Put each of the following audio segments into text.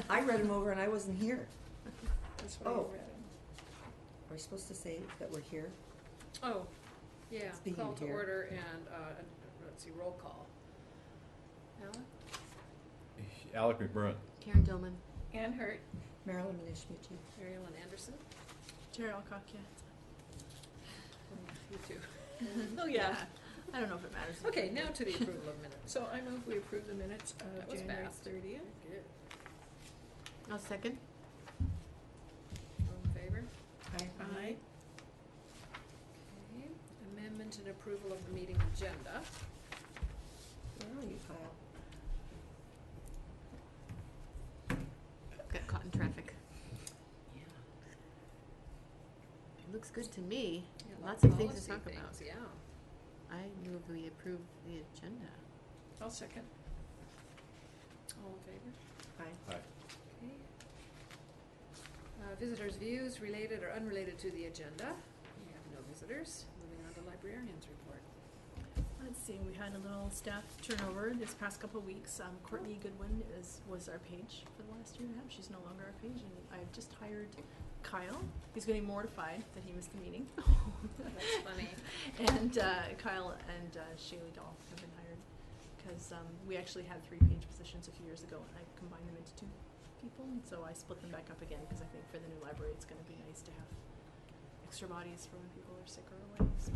I read them over and I wasn't here. That's why Oh. you read them. Are we supposed to say that we're here? Oh, yeah, Speaking call to here. order and, let's see, roll call. Alan? Alec McBurn. Karen Dillman. Ann Hurt. Marilyn Minishmiti. Mary Ellen Anderson? Terry Alcock, yeah. You too. Oh, yeah. I don't know if it matters. Okay, now to the approval of minutes. So I move we approve the minutes That of was January fast. 30th. Good. I'll second. All in favor? Hi. Aye. Okay, amendment and approval of the meeting agenda. Where are you, Kyle? Got caught in traffic. It looks good to me. Yeah, Lots of things policy to talk about. things, Yeah. I move we approve the agenda. I'll second. All in favor? Hi. Hi. Okay. Visitors' views related or unrelated to the agenda. We have no visitors. Moving on to librarian's report. Let's see, we had a little staff turnover this past couple of weeks. Courtney Goodwin was our page for the last year and a half. She's no longer our page, and I've just hired Kyle. He's getting mortified that he missed the meeting. That's funny. And Kyle and Shaylee Dahl have been hired because we actually had 3 page positions a few years ago, and I combined them into 2 people. And so I split them back up again because I think for the new library it's going to be nice to have extra bodies for when people are sick or away. So,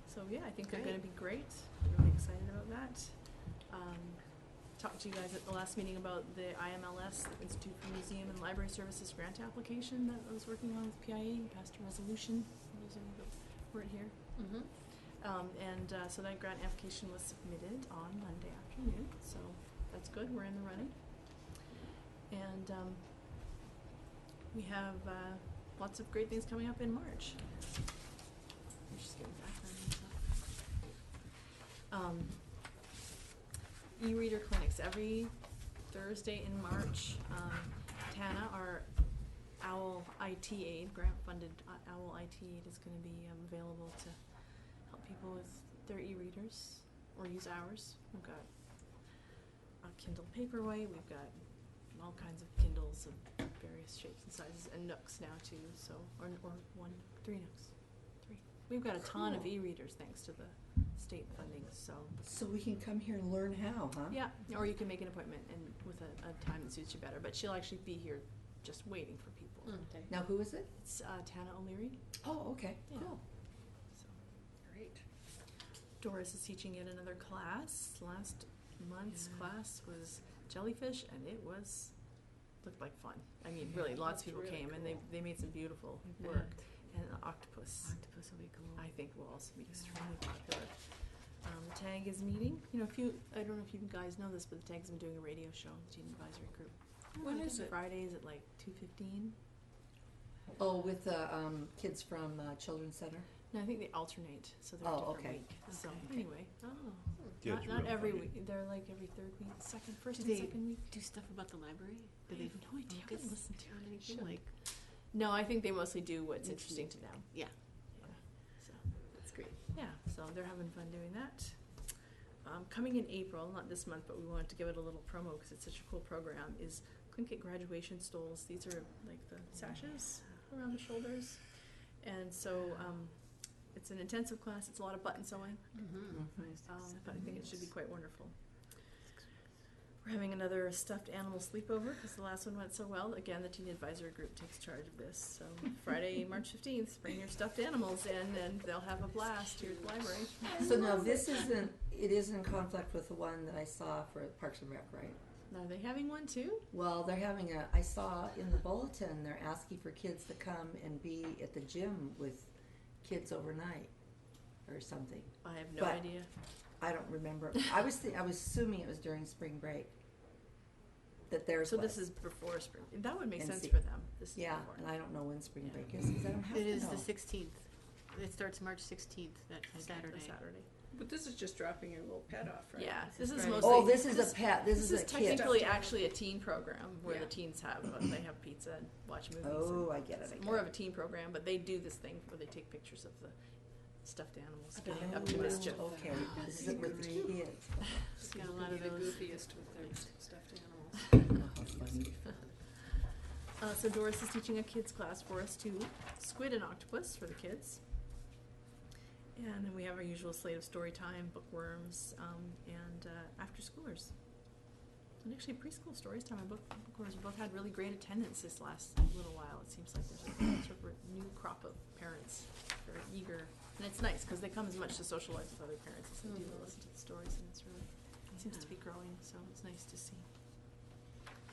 so yeah, I think they're going to be great. Really excited about that. Talked to you guys at the last meeting about the IMLS, the Institute for Museum and Library Services grant application that I was working on with PIA, passed a resolution. For those of you that weren't here. Mm-hmm. So that grant application was submitted on Monday afternoon, so that's good, we're in the running. And we have lots of great things coming up in March. I'm just getting background and stuff. E-reader clinics every Thursday in March. Tana, our OWL IT aid, grant-funded OWL IT aid, is going to be available to help people with their e-readers or use ours. We've got a Kindle Paperwhite. We've got all kinds of Kindles of various shapes and sizes, and Nooks now too. So, or 3 Nooks, 3. We've got a ton of Cool. e-readers thanks to the state funding. So we can come here and learn how, huh? Yeah, or you can make an appointment and with a time that suits you better. But she'll actually be here, just waiting for people. Okay. Now, who is it? It's Tana O'Leary. Oh, okay, Yeah. cool. So Great. Doris is teaching yet another class. Last month's class was jellyfish, and it looked like fun. I mean, really, lots of people That's really came, and cool. they made some beautiful I work. bet. And an octopus, Octopus will be cool. I think, will also be extremely popular. The TAG is meeting. You know, I don't know if you guys know this, but the TAG's been doing a radio show, the Teen Advisory Group. When I think is it? Fridays at like 2:15. Oh, with the kids from Children's Center? No, I think they alternate, so they're Oh, a different okay. week. So Okay. anyway, Yeah, it's not real every funny. week. They're like every 3rd week, first Do and they second week. do stuff about the library? Do I they have no idea. I haven't focus listened to on it. anything? Should. Like, No, I think they mostly do what's interesting to them. yeah, Yeah. So that's great. yeah, so they're having fun doing that. Coming in April, not this month, but we wanted to give it a little promo because it's such a cool program, is Tlingit graduation stoles. These are like the sashes around the shoulders. And so it's an intensive class. It's a lot of button sewing, Mm-hmm. but I think it should be quite wonderful. We're having another stuffed animal sleepover because the last one went so well. Again, the Teen Advisory Group takes charge of this. So Friday, March 15th, bring your stuffed animals in and they'll have a blast here at the library. So now this isn't, it is in conflict with the one that I saw for Parks and Rec, right? Are they having one too? Well, they're having I saw in the bulletin, they're asking for kids to come and be at the gym with kids overnight or something. I have no But- idea. I don't remember. I was assuming it was during spring break. That theirs So was. this is before spring. That would make And sense see- for them. This is Yeah, before. and I don't know when spring break is because I don't have It to is know. the 16th. It starts March 16th, that Okay, Saturday. the Saturday. But this is just dropping your little pet off, right? Yeah, this is Friday. mostly. Oh, this is a pet. This is a kid. technically Stuffed actually a teen program where Yeah. the teens they have pizza and watch movies. Oh, and I get it. I it's get more it. of a teen program, but they do this thing where they take pictures of the stuffed animals I getting bet. up to Wow. mischief. Okay, this is with the kids. She's got a lot of the those. goofiest with their stuffed animals. Oh, how funny. So Doris is teaching a kids class for us too, Squid and Octopus for the kids. And then we have our usual slate of story time, bookworms, and after schoolers. And actually preschool stories time and bookworms both had really great attendance this last little while. It seems like there's a sort of a new crop of parents very eager. And it's nice because they come as much to socialize with other parents as they do to listen to the stories, and it's really, it seems to be growing, so it's nice to see.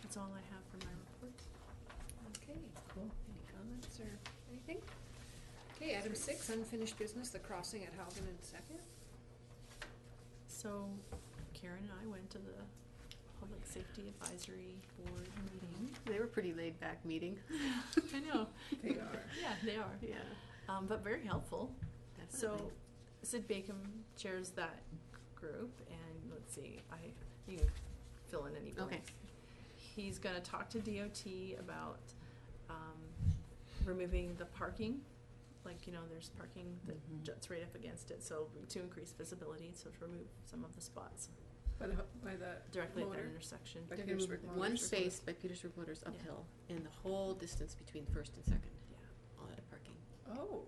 That's all I have for my report. Okay, Cool. any comments or anything? Okay, item 6, unfinished business, the crossing at Halvin and Second. So Karen and I went to the Public Safety Advisory Board meeting. They were pretty laid back meeting. I know. They are. Yeah, they are. Yeah. But very helpful. Definitely. So Sid Bacon chairs that group, and let's see, you can fill in any blanks. Okay. He's going to talk to DOT about removing the parking. Like, you know, there's parking that Mhm. juts right up against it, so to increase visibility, so to remove some of the spots By the directly at motor. that intersection. By They're gonna Petersburg move Motors. one space by Petersburg Motors Yeah. uphill, and the whole distance between First and Second, Yeah. all out of parking, Oh,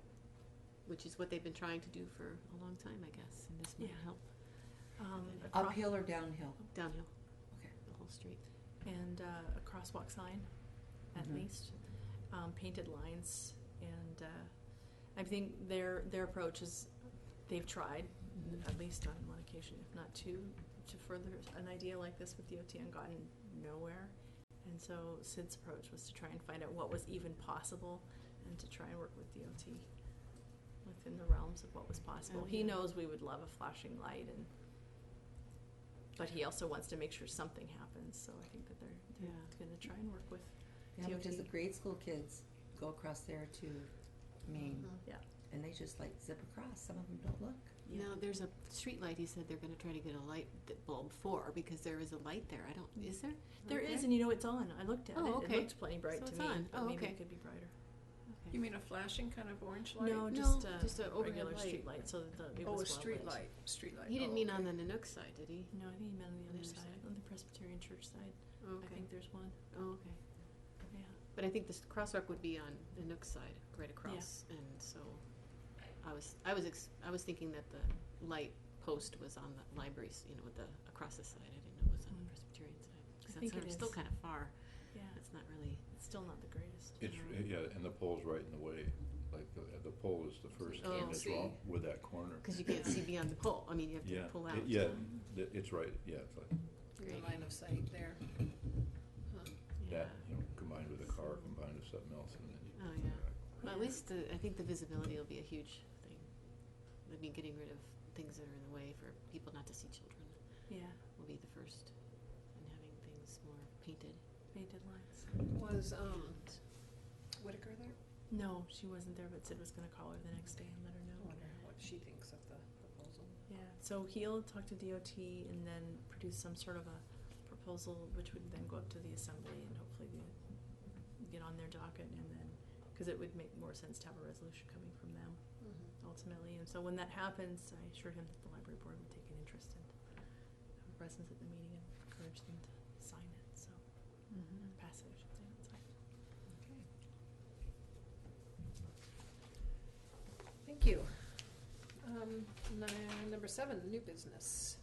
which is what they've been trying to do for a long time, I guess, and this might Yeah. help. Across- Uphill or downhill? Downhill, Okay. the whole street. and a crosswalk sign, at Mhm. least, painted lines, and I think their approach is they've tried at least on one occasion, if not two, to further an idea like this with DOT and gotten nowhere. And so Sid's approach was to try and find out what was even possible and to try and work with DOT within the realms of what was possible. Oh, He yeah. knows we would love a flashing light, but he also wants to make sure something happens. So I think that they're Yeah. going to try and work with Yeah, because the DOT. grade school kids go across there to Maine, Yeah. and they just like zip across. Some of them don't look. Yeah. Now, there's a street light he said they're gonna try to get a light bulb for, because there is a light there, is there? There Okay. is, and you know it's on. I looked at Oh, it. okay. It looked plenty bright So to it's me, on. but Oh, maybe okay. it could be brighter. you mean a flashing kind of orange light? No, No, just a just a overhead regular light. street light, so that it Oh, was a street well lit. light, street light. He didn't Oh, mean okay. on the Nanook side, did he? No, I think he meant on the On other the other side, side. on the Presbyterian Church side. Oh, I okay. think there's one. Oh, okay. Yeah. But I think this crosswalk would be on the Nook side, right across, and so I was thinking that the light post was on the libraries, with the across the side. I didn't know it was on the Mm. Presbyterian side, I because think that's it still is. kind of far. Yeah, It's not really. it's still not the greatest. It's, yeah, and the pole's right in the way, like the pole is the first you thing can't that's see. wrong with that corner. Because you can't see beyond the pole. I mean, you have to Yeah, pull out. yeah, it's right, yeah, it's like In the Great. line of sight there. Yeah. that, combined with a car, combined with something else, and then you. Oh, yeah. Well, at least I think the visibility will be a huge thing. I mean, getting rid of things that are in the way for people not to see children Yeah, will be the first, and having things more painted. painted lines. Was Whitaker there? No, she wasn't there, but Sid was going to call her the next day and let her I know. wonder what she thinks of the proposal. Yeah, so he'll talk to DOT and then produce some sort of a proposal, which would then go up to the assembly and hopefully get on their docket, and then, because it would make more sense to have a resolution coming from them ultimately. And so when that happens, I assured him that the library board would take an interest and have a presence at the meeting and encourage them to sign it, so, pass it, I should say, not sign it. Thank you. Number 7, new business.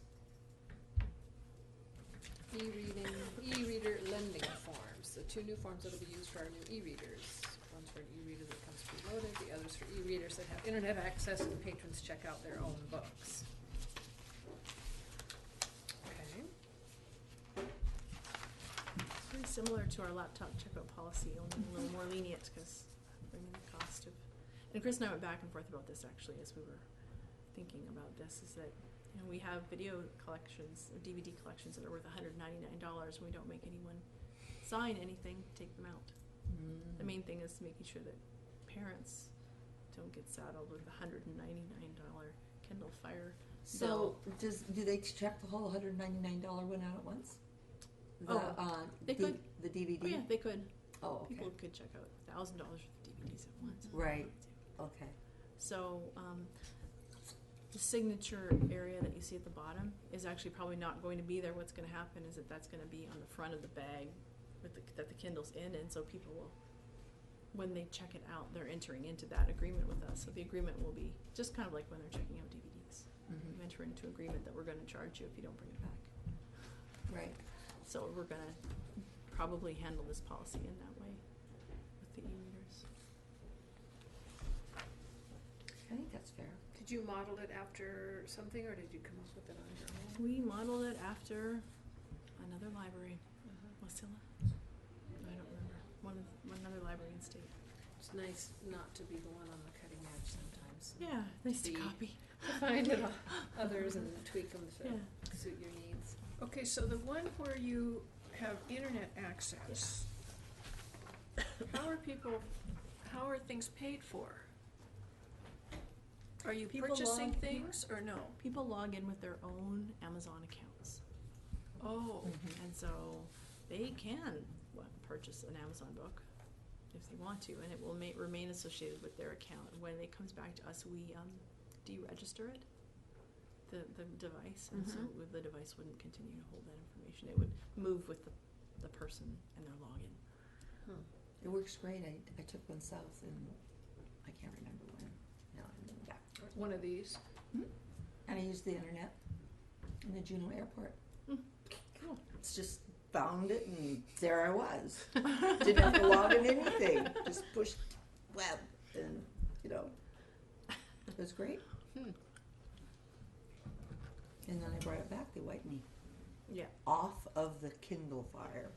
E-reader lending forms. The 2 new forms that will be used for our new e-readers. One's for an e-reader that comes preloaded, the other's for e-readers that have internet access and patrons check out their own books. Okay. Pretty similar to our laptop checkout policy, only a little more lenient because bringing the cost of. And Chris and I went back and forth about this actually as we were thinking about this. Is that we have video collections or DVD collections that are worth $199, and we don't make anyone sign anything, take them out. The main thing is making sure that parents don't get saddled with a $199 Kindle Fire. So do they check the whole $199 one out at once? They could. The DVD. Oh yeah, they could. Oh, okay. People could check out $1,000 worth of DVDs at once. Right. Okay. So the signature area that you see at the bottom is actually probably not going to be there. What's gonna happen is that that's gonna be on the front of the bag with that the Kindle's in, and so people will, when they check it out, they're entering into that agreement with us. So the agreement will be just kind of like when they're checking out DVDs. Mhm. You enter into agreement that we're gonna charge you if you don't bring it back. Right. So we're gonna probably handle this policy in that way with the e-readers. I think that's fair. Did you model it after something, or did you come up with it on your own? We modeled it after another library, Wasilla. I don't remember, another library in state. It's nice not to be the one on the cutting edge sometimes. Yeah, nice to The- copy. To find it on others and tweak them to Yeah. suit your needs. Okay, so the one where you have internet access, how are things paid for? Are you People purchasing log- things or no? People log in with their own Amazon accounts, Oh, and so they can purchase an Amazon book if they want to, and it will remain associated with their account. When it comes back to us, we deregister it, the device, and so the device wouldn't continue to hold that information. It would move with the person and their login. It works great. I took one south and I can't remember when. Now I'm going back. One of these. And I used the internet in the Juneau airport. Cool. It's just found it and there I was. Didn't have to log in anything. Just pushed web and, it was great. And then I brought it back. They wiped me Yeah. off of the Kindle Fire.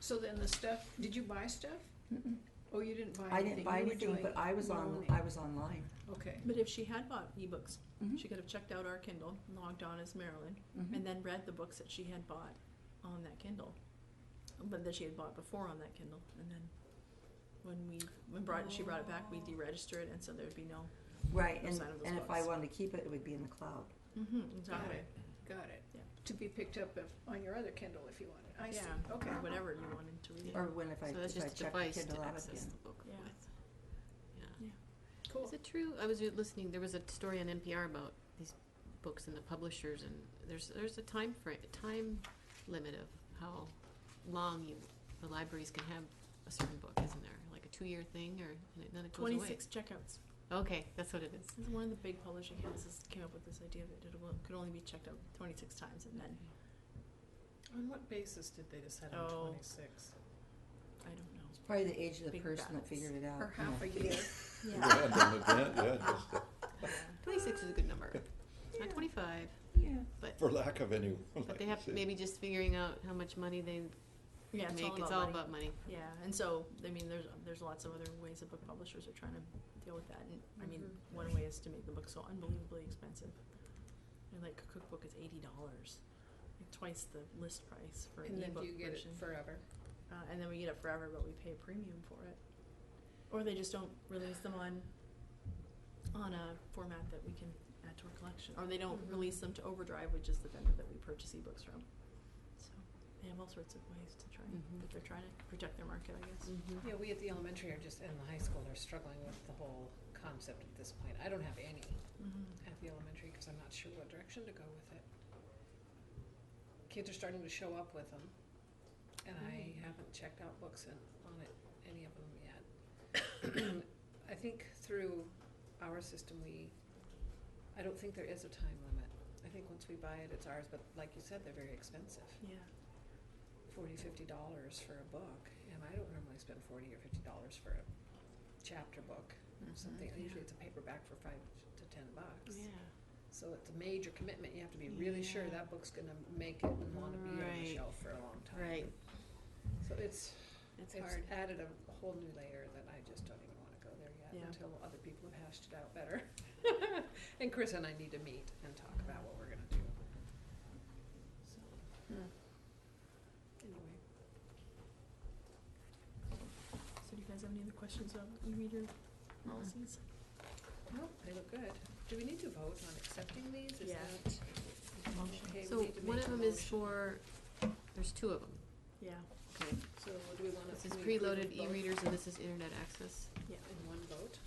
so then the stuff, did you buy stuff? Mm-mm. Oh, you didn't buy I anything? didn't buy You were anything, doing but I was loaning. online. Okay, But if she had bought ebooks, Mhm. she could have checked out our Kindle, logged on as Marilyn, Mhm. and then read the books that she had bought on that Kindle, but that she had bought before on that Kindle, and then she brought it back, we deregister it, and so there would be no. Right, No and, sign of those and if I books. wanted to keep it, it would be in the cloud. Exactly. got it. Yeah. To be picked up on your other Kindle if you wanted. I see, Yeah. okay. Whatever you wanted to read it. Or when if I So that's just a check the device Kindle to out access again. the book Yeah. with. Yeah. Cool. Is it true? I was listening. There was a story on NPR about these books and the publishers, and there's a time limit of how long the libraries can have a certain book, isn't there? Like a 2-year thing, or and then it goes 26 checkouts. away. Okay, that's what it is. This is one of the big publishing houses came up with this idea that it could only be checked out 26 times, and then On what basis did they decide on Oh. 26? I don't know. It's probably the age of the Big person that bats. figured it out. For half a year. Yeah, an event, yeah, just 26 is a good number. Not 25, Yeah. for lack of any. but they have maybe just figuring out how much money they Yeah, make. It's all about money. Yeah, and so I mean, there's lots of other ways that book publishers are trying to deal with that. And I mean, one way is to make the book so unbelievably expensive. And like a cookbook is $80, like twice the list price for an And then ebook do you get version. it forever? And then we get it forever, but we pay a premium for it. Or they just don't release them on a format that we can add to our collection. Or they don't release them to Overdrive, which is the vendor that we purchase ebooks from. So they have all sorts of ways to try, but they're trying to protect their market, I guess. Yeah, we at the elementary and the high school are struggling with the whole concept at this point. I don't have any at the elementary because I'm not sure what direction to go with it. Kids are starting to show up with them, and I haven't checked out books on any of them yet. I think through our system, I don't think there is a time limit. I think once we buy it, it's ours, but like you said, they're very expensive. Yeah. $40-50 for a book, and I don't normally spend $40 or $50 for a chapter book or something. Usually it's a paperback for $5 to $10. Yeah. So it's a major commitment. You have to be really sure that book's gonna make it and wanna be on the Right. shelf for a long time. Right. So it's It's hard. added a whole new layer that I just don't even wanna go there yet Yeah. until other people have hashed it out better. And Chris and I need to meet and talk about what we're gonna do. So, anyway. So do you guys have any other questions about e-reader policies? No, they look good. Do we need to vote on accepting these? Is Yeah. that Motion. okay? We So need to one make of a them is motion. there's 2 of them. Yeah. Okay. So do we wanna? This is can we approve preloaded of both e-readers and this is internet access. Yeah. in one vote?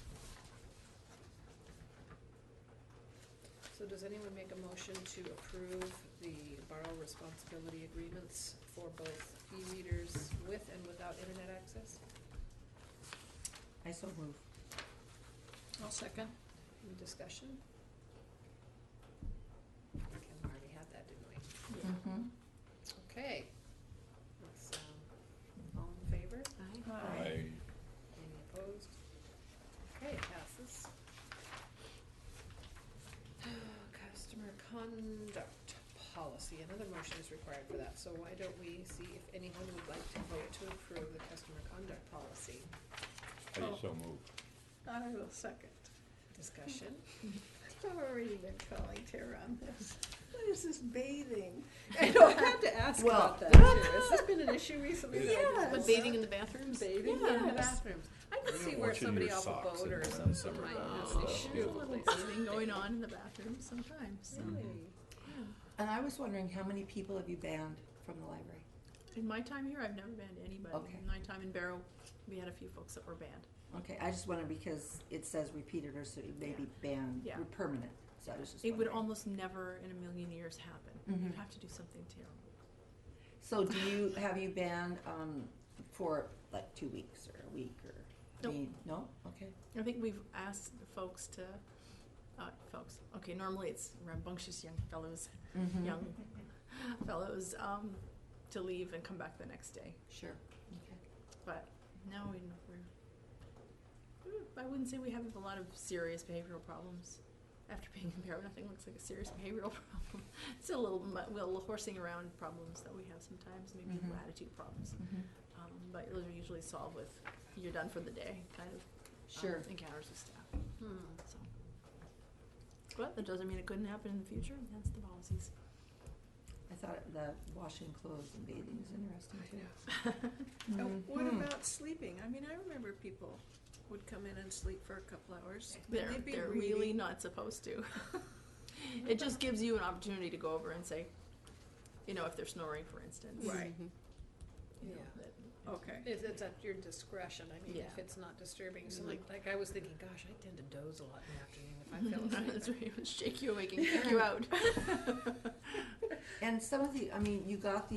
So So does anyone make a motion to approve the borrow responsibility agreements for both e-readers with and without internet access? I so move. I'll second. Any discussion? Kim already had that, didn't we? Mm-hmm. Okay. Let's, all in favor? I, Any opposed? Okay, passes. Customer conduct policy, another motion is required for that, so why don't we see if anyone would like to vote to approve the customer conduct policy? I so move. I will second. Discussion? I've already been calling Tara on this. What is this bathing? I know, I had to ask Well, about that too. Has this been an issue recently? that I didn't Yes. But know bathing in about? the bathrooms? Bathing Yes. in the bathrooms. I can We see don't where want you in somebody your off a socks boat in or the something summer. might have Oh, an there's issue. There's a little bathing going on in the bathroom sometimes. So. Really? And I was wondering, how many people have you banned from the library? In my time here, I've never banned anybody. Okay. In my time in Barrow, we had a few folks that were banned. Okay, I just wondered because it says repeated or so it may be banned, Yeah. permanent, so I was just It would wondering. almost never in a million years happen. Mhm. You'd have to do something terrible. So have you banned, for like 2 weeks or a week or, Nope. no? Okay. I think we've asked the folks to, okay, normally it's rambunctious young fellows, Mm-hmm. young fellows, to leave and come back the next day. Sure, okay. But no, I wouldn't say we have a lot of serious behavioral problems. After being in Barrow, nothing looks like a serious behavioral problem. Still a little horsing around problems that we have sometimes, maybe Mhm. attitude problems. Mm-hmm. But those are usually solved with you're done for the day kind of Sure. encounters with staff. Hmm. So, but that doesn't mean it couldn't happen in the future. That's the policies. I thought the washing clothes and bathing is interesting too. Oh, what Mhm. about sleeping? I mean, I remember people would come in and sleep for a couple hours. but They're they'd be really reading. not supposed to. It just gives you an opportunity to go over and say, if they're snoring, for instance. Right. Mhm. you know, Yeah. that- Okay. It's at your discretion, I mean, if Yeah. it's not disturbing, so Mhm. like I was thinking, gosh, I tend to doze a lot in the afternoon if I fell That's asleep. right. It would shake you awake and kick you out. And some of you got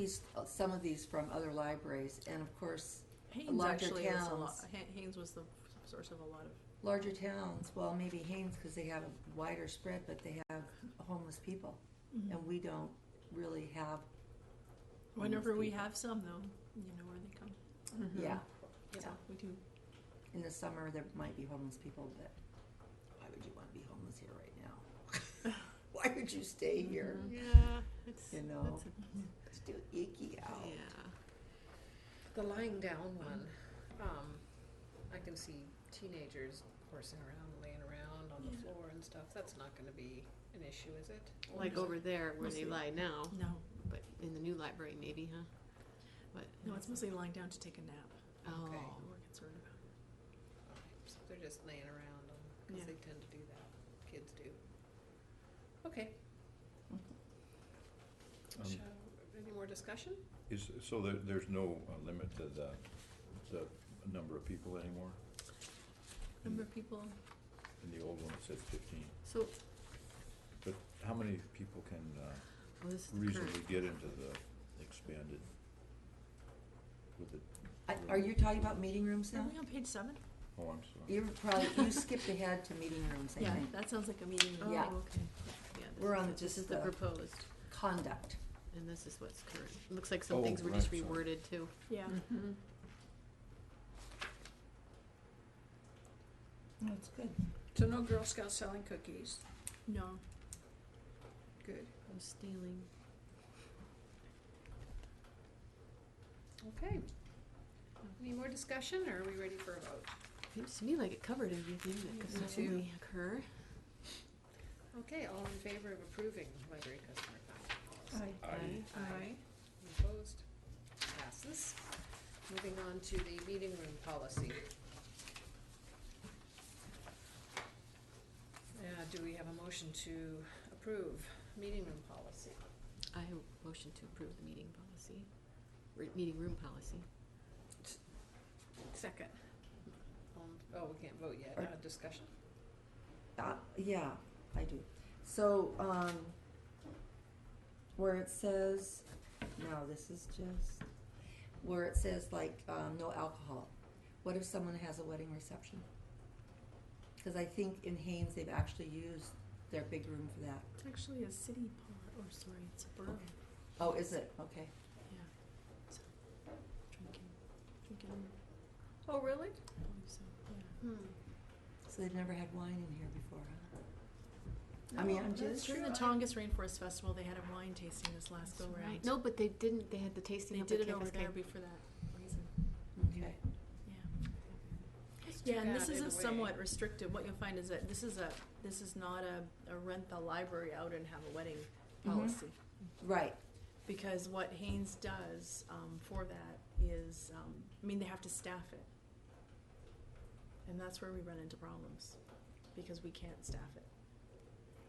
some of these from other libraries, and of course, Haynes larger actually is a lot. towns. Haynes was the source of a lot of. larger towns, well, maybe Haynes, because they have a wider spread, but they have homeless people, and we don't really have. Whenever homeless we people. have some, though, you know where they come. Yeah, So we do. in the summer, there might be homeless people, but why would you want to be homeless here right now? Why would you stay here? Yeah, it's, You know. that's It's too icky out. yeah. The lying down one, I can see teenagers horsing around, laying around on the Yeah. floor and stuff, that's not gonna be an issue, is it? Like over there where they Mostly. lie now, No, but in the new library maybe, huh? But no, it's mostly lying down to take a nap. oh, Okay. That we're concerned about. So they're just laying around, Yeah. cause they tend to do that, kids do. Okay. Any more discussion? So there's no limit to the number of people anymore? Number of people. In the old one, it said 15. so But how many people can this is the reasonably current. get into the expanded with the? Are you talking about meeting rooms Are now? we on page 7? Oh, I'm sorry. You skipped ahead to meeting rooms, I Yeah, think. that sounds like a meeting room. Yeah. Oh, okay. Yeah, We're on this just is the the- proposed, Conduct. and this is what's current. It looks like some Oh, things were just right, sorry. reworded too. Yeah. Mm-hmm. That's good. So no Girl Scouts selling cookies. No. Good. I'm stealing. Okay. Any more discussion, or are we ready for a vote? Seems to me like it covered everything that could Me too. possibly occur. Okay, all in favor of approving library customer conduct policy? Aye. Any opposed? Passes. Moving on to the meeting room policy. Do we have a motion to approve meeting room policy? I motion to approve the meeting policy, meeting room policy. Second. Oh, we can't vote yet, Or- discussion? Yeah, I do. So, where it says, no, this is just, where it says like, no alcohol. What if someone has a wedding reception? Cause I think in Haynes, they've actually used their big room for that. It's actually a city park, or sorry, it's a borough. Oh, is it? Okay. Yeah. So, drinking, Oh, really? I believe so, yeah. So they've never had wine in here before, huh? I mean, I'm that's just, During the Tongass Rainforest Festival, they had a wine tasting this last go round. Right. No, but they didn't. They had the tasting. They up did at it over Cascade. there for that reason. okay. Yeah. Let's Yeah, do and this that is in a way. somewhat restricted, what you'll find is that this is not a rent the library out and have a wedding Mhm. policy. Right. Because what Haynes does, for that is, they have to staff it. And that's where we run into problems, because we can't staff it.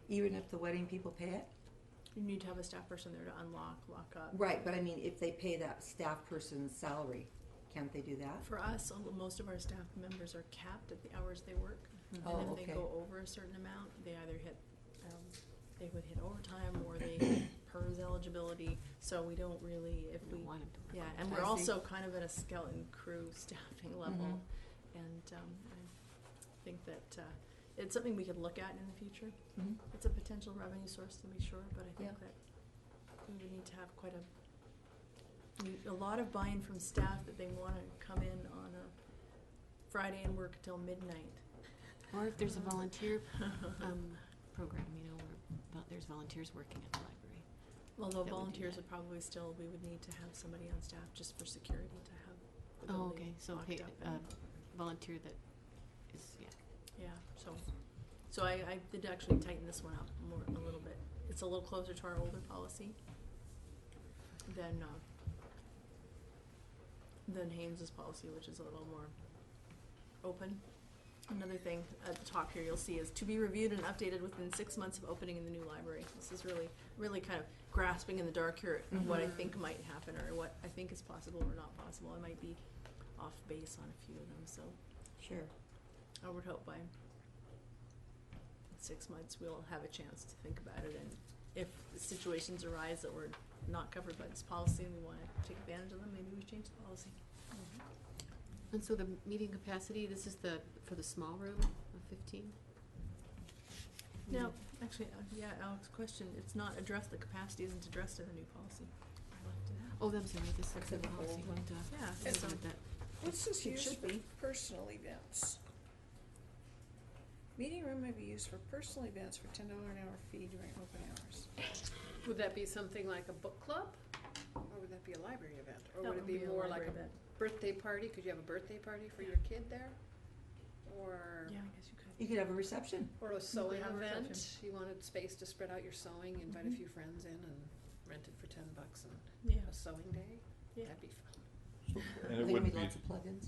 Even if the wedding people pay it? You need to have a staff person there to unlock, lock up. Right, but I mean, if they pay that staff person's salary, can't they do that? For us, most of our staff members are capped at the hours they work. Oh, And if okay. they go over a certain amount, they either hit, they would hit overtime or they hit PERS eligibility. So we don't really, if We we, don't want 'em to work. yeah, and I we're see. also kind of at a skeleton crew staffing level. Mhm. And I think that it's something we could look at in the future. Mhm. It's a potential revenue source to be sure, but I think Yeah. that we would need to have a lot of buy-in from staff that they want to come in on a Friday and work till midnight. Or if there's a volunteer program, where there's volunteers working at the library. Although That would do volunteers that. would probably still, we would need to have somebody on staff just for security to have the Oh, building okay. So locked pay up a and- volunteer that is Yeah, so I did actually tighten this one up a little bit. It's a little closer to our older policy than Haynes's policy, which is a little more open. Another thing at the top here you'll see is to be reviewed and updated within 6 months of opening in the new library. This is really kind of grasping in the dark here at what I think might happen or what I think is possible or not possible. I might be off base on a few of them, so Sure. I would hope by 6 months we'll have a chance to think about it, and if situations arise that we're not covered by this policy and we want to take advantage of them, maybe we change the policy. And so the meeting capacity, this is for the small room of 15? Now, actually, Alex, question, it's not addressed, the capacity isn't addressed in the new policy. Oh, I'm sorry, this is It's the in the policy. old one. Yeah, I so, read that. What's this It used should for? be. Personal events. Meeting room may be used for personal events for $10 an hour fee during open hours. Would that be something like a book club? Or would that be a library event? Or That would it would be be a more like library a event. birthday party? Could you have a birthday party for your kid there? Or, yeah, I guess you could. You could have a reception. or a sewing have a event? reception. You wanted space to spread out your sewing, invite a Mhm. few friends in and rent it for $10 and Yeah, a sewing day? yeah. That'd be fun. And Are it there gonna wouldn't be be, lots of plugins?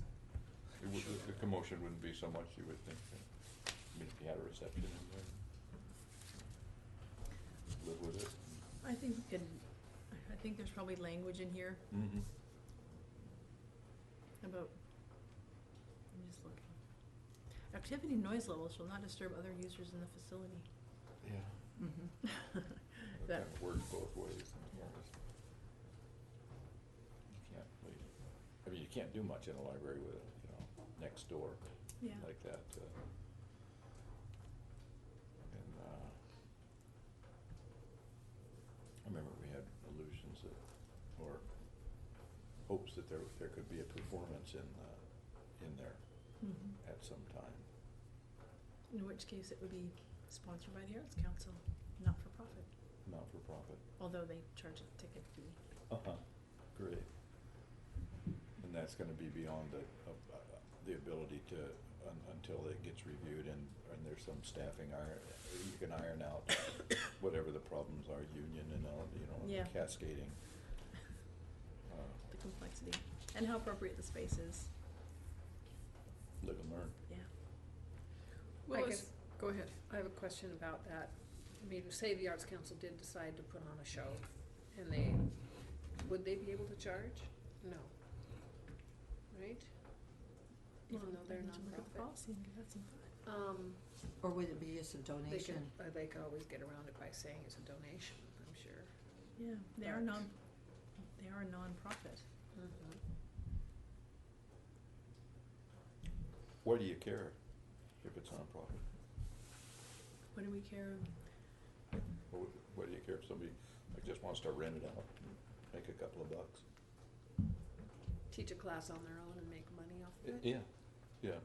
the commotion wouldn't be so much, you would think, if you had a reception in there. Live with it. I think we could, I think there's probably language in here Mm-hmm. about, I'm just looking. Activity noise levels shall not disturb other users in the facility. Yeah. Mm-hmm. It That- kind of works both ways. You can't really, I mean, you can't do much in a library with it, next door Yeah. like that. And I remember we had illusions that, or hopes that there could be a performance in there Mhm. at some time. In which case it would be sponsored by the Arts Council, not for profit, Not for profit. although they charge a ticket fee. Great. And that's gonna be beyond the ability to, until it gets reviewed and there's some staffing you can iron out whatever the problems are, union and all, Yeah. cascading. The complexity, and how appropriate the space is, Live and learn. yeah. Well, I guess, go ahead. I have a question about that. I mean, say the Arts Council did decide to put on a show, and would they be able to charge? No. Right? Even though they're We need to look at the nonprofit? policy and give that some thought. Or would it be just a They donation? they could always get around it by saying it's a donation, I'm sure. Yeah, they are But- they are a nonprofit. Why do you care if it's nonprofit? What do we care? Why do you care if somebody like just wants to rent it out, make a couple of bucks? Teach a class on their own and make money off of it? Yeah, yeah.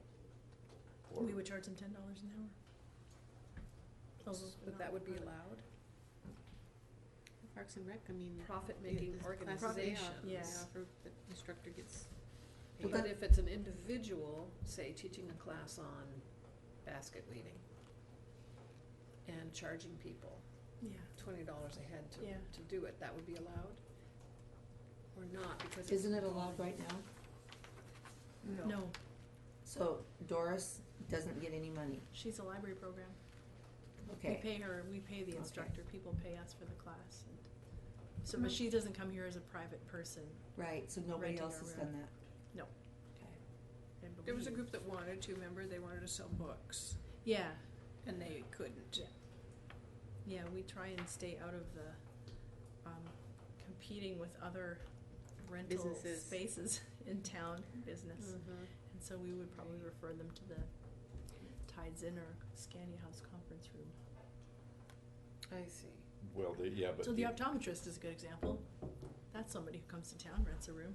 Or- We would charge them $10 an hour. But that would be allowed? Parks and Rec, I mean. Profit-making the classes organizations. They Yeah. offer, the instructor gets Well, paid. But that- if it's an individual, say, teaching a class on basket weaving and charging people Yeah. $20 a head Yeah. to do it, that would be allowed? Or not, because it's. Isn't it allowed right now? No, So Doris doesn't get any money, she's a library program. We okay? pay her, we pay the Okay. instructor, people pay us for the class. And so, but she doesn't come here as a private person, Right, so nobody Renting else a has room. done that? No. Okay. I There was a believe. group that wanted to, remember, they wanted to sell books, Yeah, and they couldn't. Yeah. yeah, we try and stay out of the, competing with other rental Businesses. spaces in town business. Mhm. And so we would probably refer them to the Tides Inn or Scandia House conference room. I see. Well, yeah, but. So the optometrist is a good example. That's somebody who comes to town, rents a room,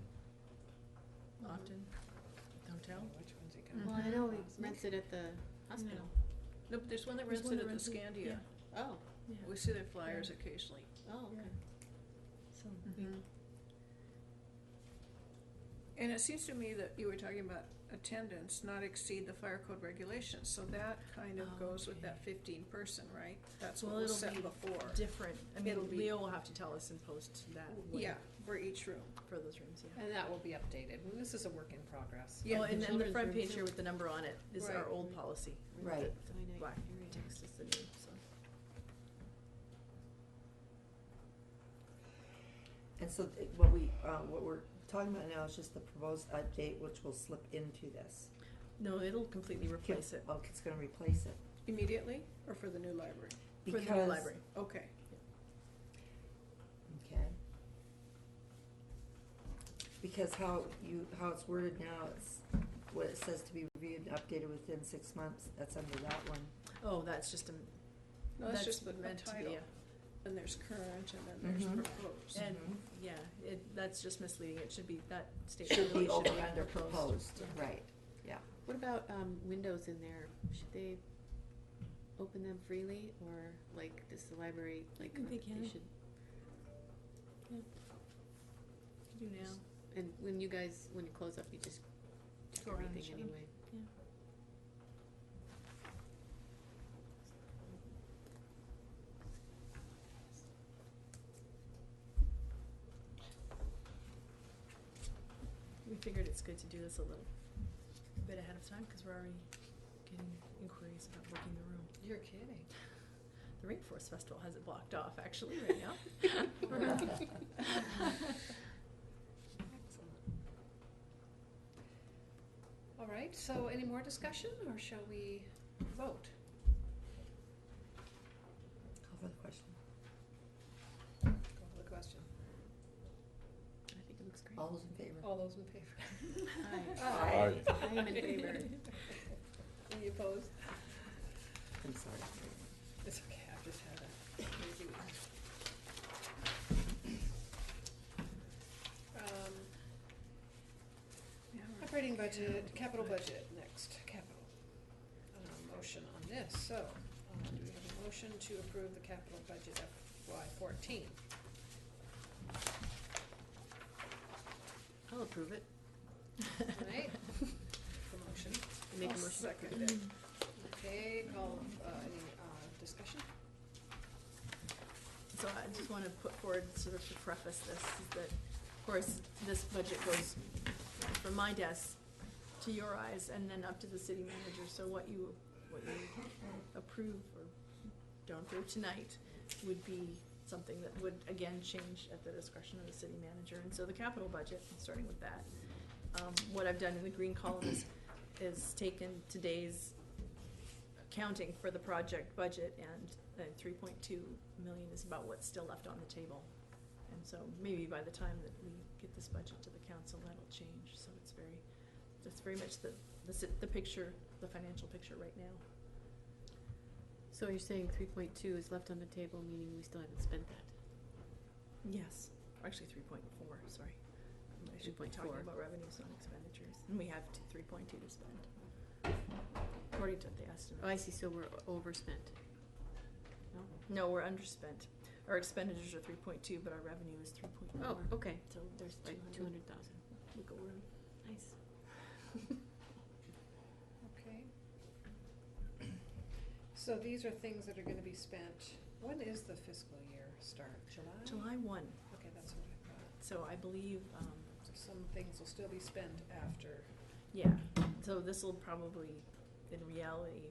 often, hotel. Which one's he Mhm. coming Well, I know he rents it at the No. hospital. Nope, there's one that There's rents one it that at the rents it, Scandia. Oh, Yeah. We see their flyers occasionally. oh, okay. So Mhm. And it seems to me that you were talking about attendance not exceed the fire code regulations, so that kind of Oh, goes with okay. that 15-person, right? That's what Well, was it'll set be before. different. I mean, It'll be- Leo will have to tell us and post that way Yeah, for each room. for those rooms, yeah. And that will be updated. And this is a work in progress. Yeah. Oh, and then the Children's front room page too. here with the number on it is our Right. old policy. Right. The Finite black area. text is the new, so. And so what we're talking about now is just the proposed update, which will slip into this. No, it'll completely replace it Oh, it's gonna replace it. Immediately, or for the new library? for the new Because- library. Okay. Okay. Because how it's worded now, it's what it says to be reviewed and updated within 6 months, that's under that one. Oh, that's just a, No, that's just the meant to be title. a, Then there's current, and then there's Mhm. proposed. and, Mhm. yeah, that's just misleading. It should be, that statement Should really be should over be under proposed, Yeah. right, yeah. What about, windows in there? Should they open them freely, or like, does the library, like, think they can. should? You do now. And when you close up, you just check Go around and everything shut 'em. anyway. Yeah. We figured it's good to do this a little bit ahead of time, cause we're already getting inquiries about booking the room. You're kidding. The Rainforest Festival has it blocked off, actually, right now. Excellent. All right, so any more discussion, or shall we vote? Call for the question. Go for the question. I think it looks great. All those in favor? All those in favor? Aye. Aye. I am in favor. Any opposed? I'm sorry. It's okay, I've just had a crazy week. Operating budget, capital budget, next, capital. Motion on this, so, do we have a motion to approve the capital budget FY14? I'll approve it. Right? The motion. Make a I'll motion. second it. Okay, call, any, discussion? So I just wanna put forward, sort of to preface this, is that, of course, this budget goes from my desk to your eyes and then up to the city manager, so what you approve or don't approve tonight would be something that would, again, change at the discretion of the city manager. And so the capital budget, starting with that, what I've done in the green column is taken today's counting for the project budget, and 3.2 million is about what's still left on the table. And so maybe by the time that we get this budget to the council, that'll change. So that's very much the picture, the financial picture right now. So you're saying 3.2 is left on the table, meaning we still haven't spent that? Yes, actually 3.4, sorry. I should be talking 3.4. about revenues, not expenditures. And we have 3.2 to spend, according to the estimate. Oh, I see, so we're overspent. No? No, we're underspent. Our expenditures are 3.2, but our revenue is 3.4. Oh, okay, So there's like 200 200,000. wiggle room. Nice. Okay. So these are things that are gonna be spent, when is the fiscal year start, July? July 1. Okay, that's what I thought. So I believe, So some things will still be spent after. yeah, so this will probably, in reality,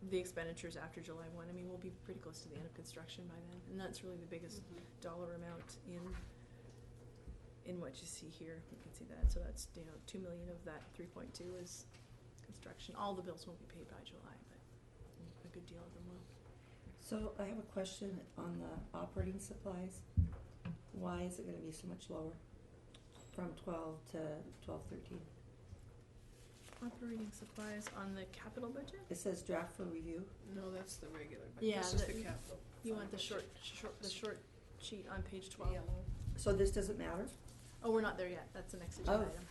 the expenditures after July 1, I mean, we'll be pretty close to the end of construction by then. And that's really the biggest dollar amount in what you see here. You can see that. So that's, 2 million of that 3.2 is construction. All the bills won't be paid by July, but a good deal of them will. So I have a question on the operating supplies. Why is it gonna be so much lower from 12 to 12-13? Operating supplies on the capital budget? It says draft for review. No, that's the regular, but Yeah, this is the- the capital. You want fund the budget. short sheet on page The 12? yellow. So this doesn't matter? Oh, we're not there yet. That's the next agenda Oh. item.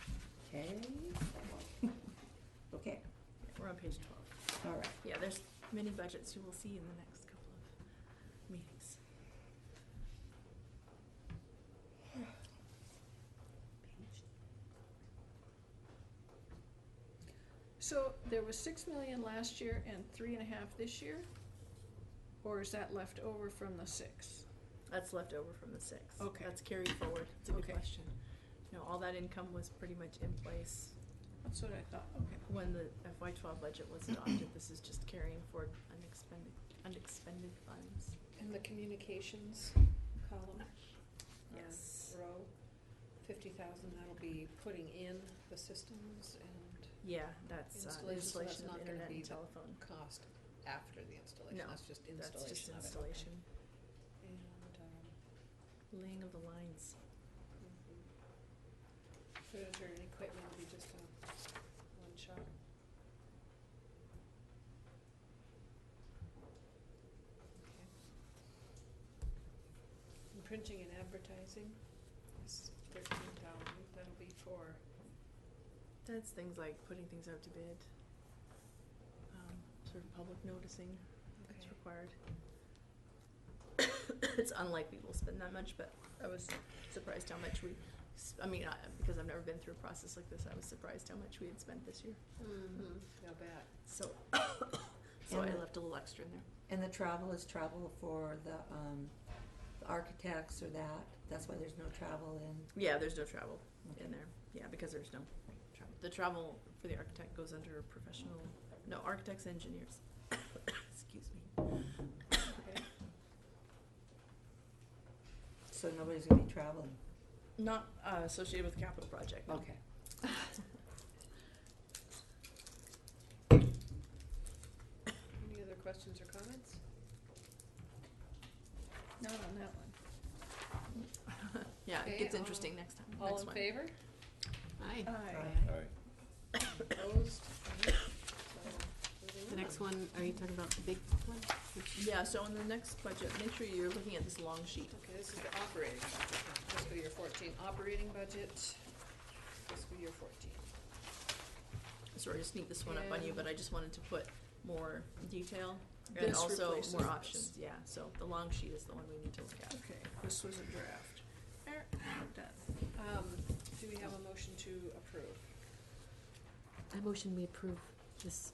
Okay. Okay, We're on page 12. all right. Yeah, there's many budgets you will see in the next couple of meetings. So there was 6 million last year and 3.5 this year? Or is that left over from the 6? That's left over from the 6. Okay. That's carried forward. It's a good Okay. question. No, all that income was pretty much in place That's what I thought, okay. when the FY12 budget was adopted. This is just carrying forward unexpended funds. And the communications column. Yes. Row, 50,000, that'll be putting in the systems and Yeah, that's installation, so that's installation of not gonna internet be and the telephone. cost after the installation, No, that's just That's installation just of it, okay. installation, And, laying of the lines. furniture and equipment will be just a one shot. Okay. And printing and advertising is 13,000, that'll be for, That's things like putting things out to bid, sort of public noticing that's okay. required. It's unlikely we'll spend that much, but I was surprised how much because I've never been through a process like this, I was surprised how much we had spent this year. I'll bet. So, And I the- left a little extra in there. And the travel is travel for the architects or that? That's why there's no travel in? Yeah, there's no travel Okay. in there. Yeah, because there's no travel. The travel for the architect goes under architects, engineers. Excuse me. Okay. So nobody's gonna be traveling? Not associated with the capital project. no. Okay. Any other questions or comments? Not on that one. Yeah, Okay, it gets all- interesting next time. All next in one. favor? Aye. Aye. Alright, Opposed? So, moving The next on. one, are you talking about the big one? Which- Yeah, so in the next budget, make sure you're looking at this long sheet. Okay, this is the operating budget, fiscal year 14, operating budget, fiscal year 14. Sorry to sneak this one up on you, And- but I just wanted to put more detail and This also replaces more this. options, yeah, so the long sheet is the one we need to look at. Okay, this was a draft. There, done. Do we have a motion to approve? I motion we approve this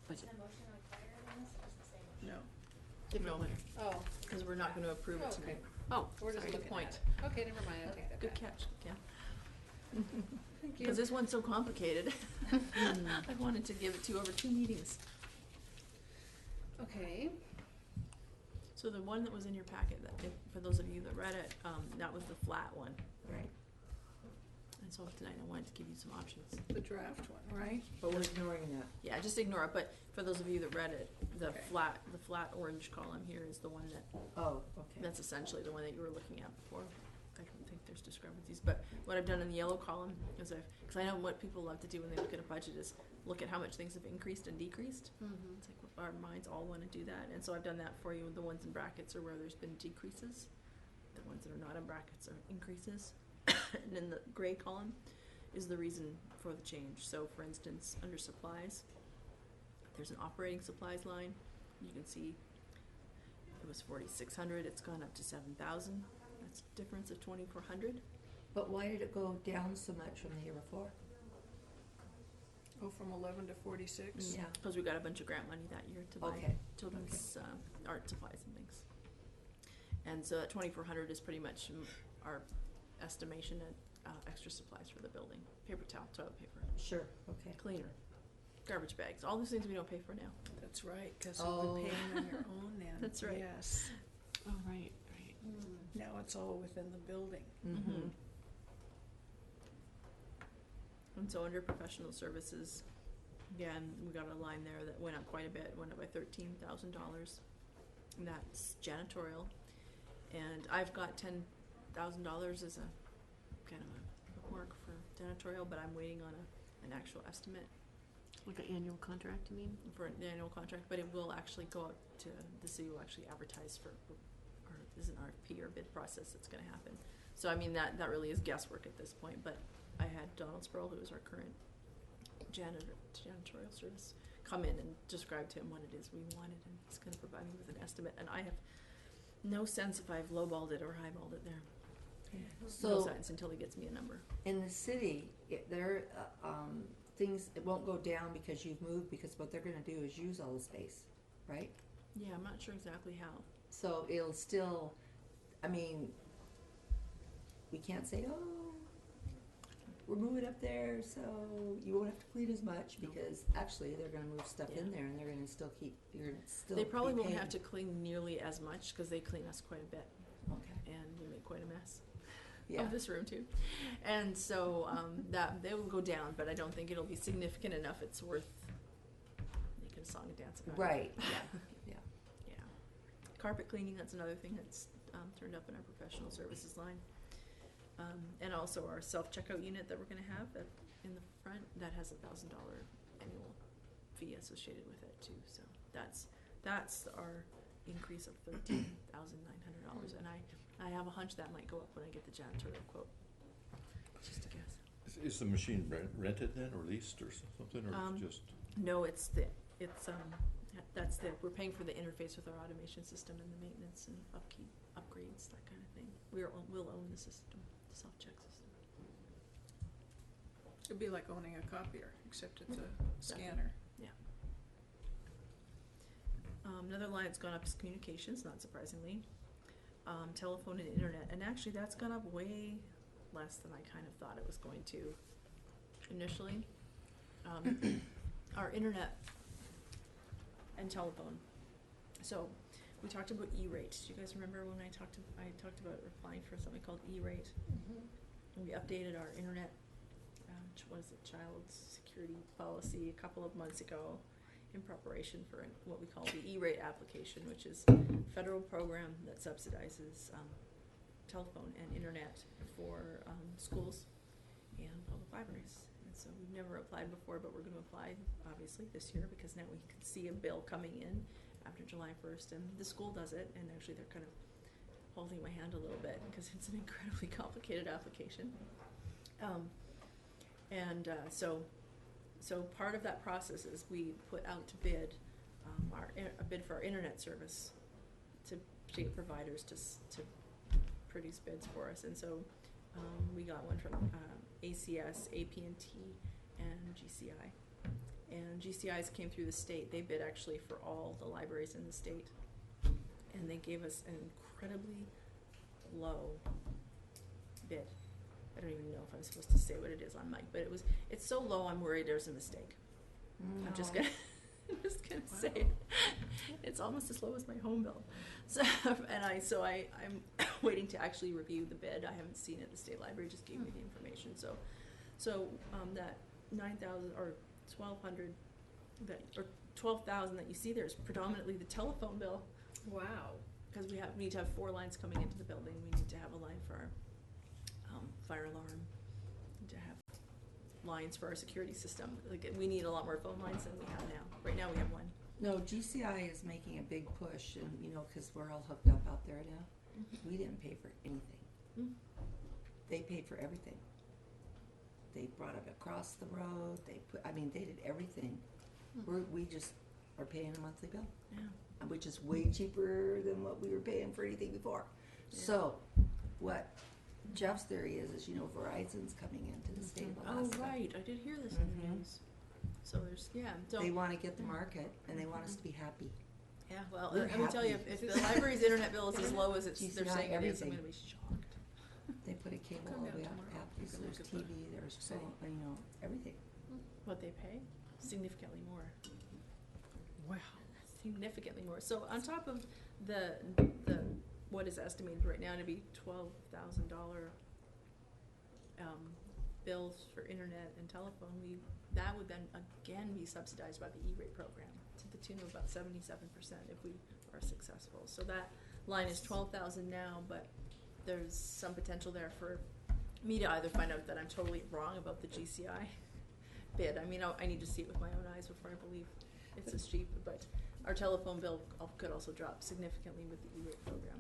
budget. No. Different one. Oh, Because we're not gonna approve it okay. tonight. Oh, We're just Sorry. looking Good point. at it. Okay, never mind, I'll take that Good back. catch, yeah. Thank Because this one's so complicated. I wanted to give it to you over 2 meetings. Okay, So the one that was in your packet, for those of you that read it, that was the flat one. Right. And And so tonight I wanted to give you some options. The draft one, right? But we're ignoring that. Yeah, just ignore it, but for those of you that read it, the Okay. flat orange column here is the one that, Oh, okay. that's essentially the one that you were looking at before. I don't think there's discrepancies, but what I've done in the yellow column is because I know what people love to do when they look at a budget is look at how much things have increased and decreased. Mm-hmm. It's like our minds all want to do that, and so I've done that for you. The ones in brackets are where there's been decreases. The ones that are not in brackets are increases. And then the gray column is the reason for the change. So for instance, under supplies, there's an operating supplies line. You can see it was 4,600, it's gone up to 7,000. That's a difference of 2,400. But why did it go down so much from the year before? Oh, from 11 to 46? Yeah. Because we got a bunch of grant money that year to buy Okay. children's art supplies and things. And so that 2,400 is pretty much our estimation at extra supplies for the building. Paper towel, toilet paper, Sure, okay. cleaner, garbage bags, all those things we don't pay for now. That's right, because Oh. you were paying on your own then. That's right. Yes. Oh, right, right. Now it's all within the building. Mm-hmm. And so under professional services, again, we got a line there that went up quite a bit, went up by $13,000. And that's janitorial. And I've got $10,000 as a kind of a bookmark for janitorial, but I'm waiting on an actual estimate Like an annual contract, you mean? for an annual contract, but it will actually go out to, the city will actually advertise for, or there's an RFP or bid process that's gonna happen. So I mean, that really is guesswork at this point, but I had Donald Sproul, who is our current janitorial service, come in and describe to him what it is we wanted, and he's gonna provide me with an estimate, and I have no sense if I've lowballed it or highballed it there. No So sense until he gets me a number. in the city, there, things, it won't go down because you've moved, because what they're gonna do is use all the space, right? Yeah, I'm not sure exactly how. So it'll still, I mean, we can't say, oh, we're moving up there, so you won't have to clean as much, because actually they're gonna move stuff in Yeah. there and they're gonna still keep, you're gonna still They probably be won't paying. have to clean nearly as much, cause they clean us quite a bit, Okay, and we make quite a mess yeah, of this room too. And so, that, they will go down, but I don't think it'll be significant enough, it's worth making a song and dance about it. right, yeah, yeah. Yeah. Carpet cleaning, that's another thing that's turned up in our professional services line. And also our self-checkout unit that we're gonna have in the front, that has $1,000 annual fee associated with it too. So that's our increase of $13,900. And I have a hunch that might go up when I get the janitorial quote. Just a guess. Is the machine rented then, or leased, or something, or just? No, we're paying for the interface with our automation system and the maintenance and upkeep, upgrades, that kind of thing. We'll own the system, the self-check system. It'd be like owning a copier, except it's a Exactly. scanner. Yeah. Another line that's gone up is communications, not surprisingly. Telephone and internet, and actually that's gone up way less than I kind of thought it was going to initially. Our internet and telephone. So we talked about E-rate. Do you guys remember when I talked about applying for something called E-rate? And we updated our internet, child security policy a couple of months ago in preparation for what we call the E-rate application, which is a federal program that subsidizes telephone and internet for schools and public libraries. And so we've never applied before, but we're going to apply obviously this year, because now we can see a bill coming in after July 1st, and the school does it, and actually they're kind of holding my hand a little bit because it's an incredibly complicated application. So part of that process is we put out to bid a bid for our internet service to get providers to produce bids for us, and so we got one from ACS, AT&T, and GCI. And GCI's came through the state. They bid actually for all the libraries in the state, and they gave us an incredibly low bid. I don't even know if I'm supposed to say what it is on mic, but it's so low I'm worried there's a mistake. I'm just gonna say it. It's almost as low as my home bill. So I'm waiting to actually review the bid. I haven't seen it. The state library just gave me the information. So So, that 9,000 or 1,200 or 12,000 that you see there is predominantly the telephone bill. Wow. Because we need to have 4 lines coming into the building. We need to have a line for our fire alarm. We need to have lines for our security system. Like, we need a lot more phone lines than we have now. Right now we have 1. No, GCI is making a big push, and because we're all hooked up out there now. We didn't pay for anything. Mm. They paid for everything. They brought it across the road. They did everything. We just are paying a monthly bill, Yeah. which is way cheaper than what we were paying for anything before. Yeah. So, what Jeff's theory is Verizon's coming into the state of Oh, Alaska. right. I did hear this in the Mhm. news. So there's, so. They want to get the market, and they want us to be happy. Yeah, well, We're let me tell you, happy. if the library's internet bill is as low as they're GCI, saying it is, I'm everything. gonna be shocked. They put a cable Come all down the way up, tomorrow. You can there's look at the TV, there's city. phone, everything. What they pay? Significantly more. Wow. Significantly more. So on top of the what is estimated right now to be $12,000 bills for internet and telephone, that would then again be subsidized by the E-rate program to the tune of about 77% if we are successful. So that line is 12,000 now, but there's some potential there for me to either find out that I'm totally wrong about the GCI bid. I mean, I need to see it with my own eyes before I believe it's as cheap, but our telephone bill could also drop significantly with the E-rate program.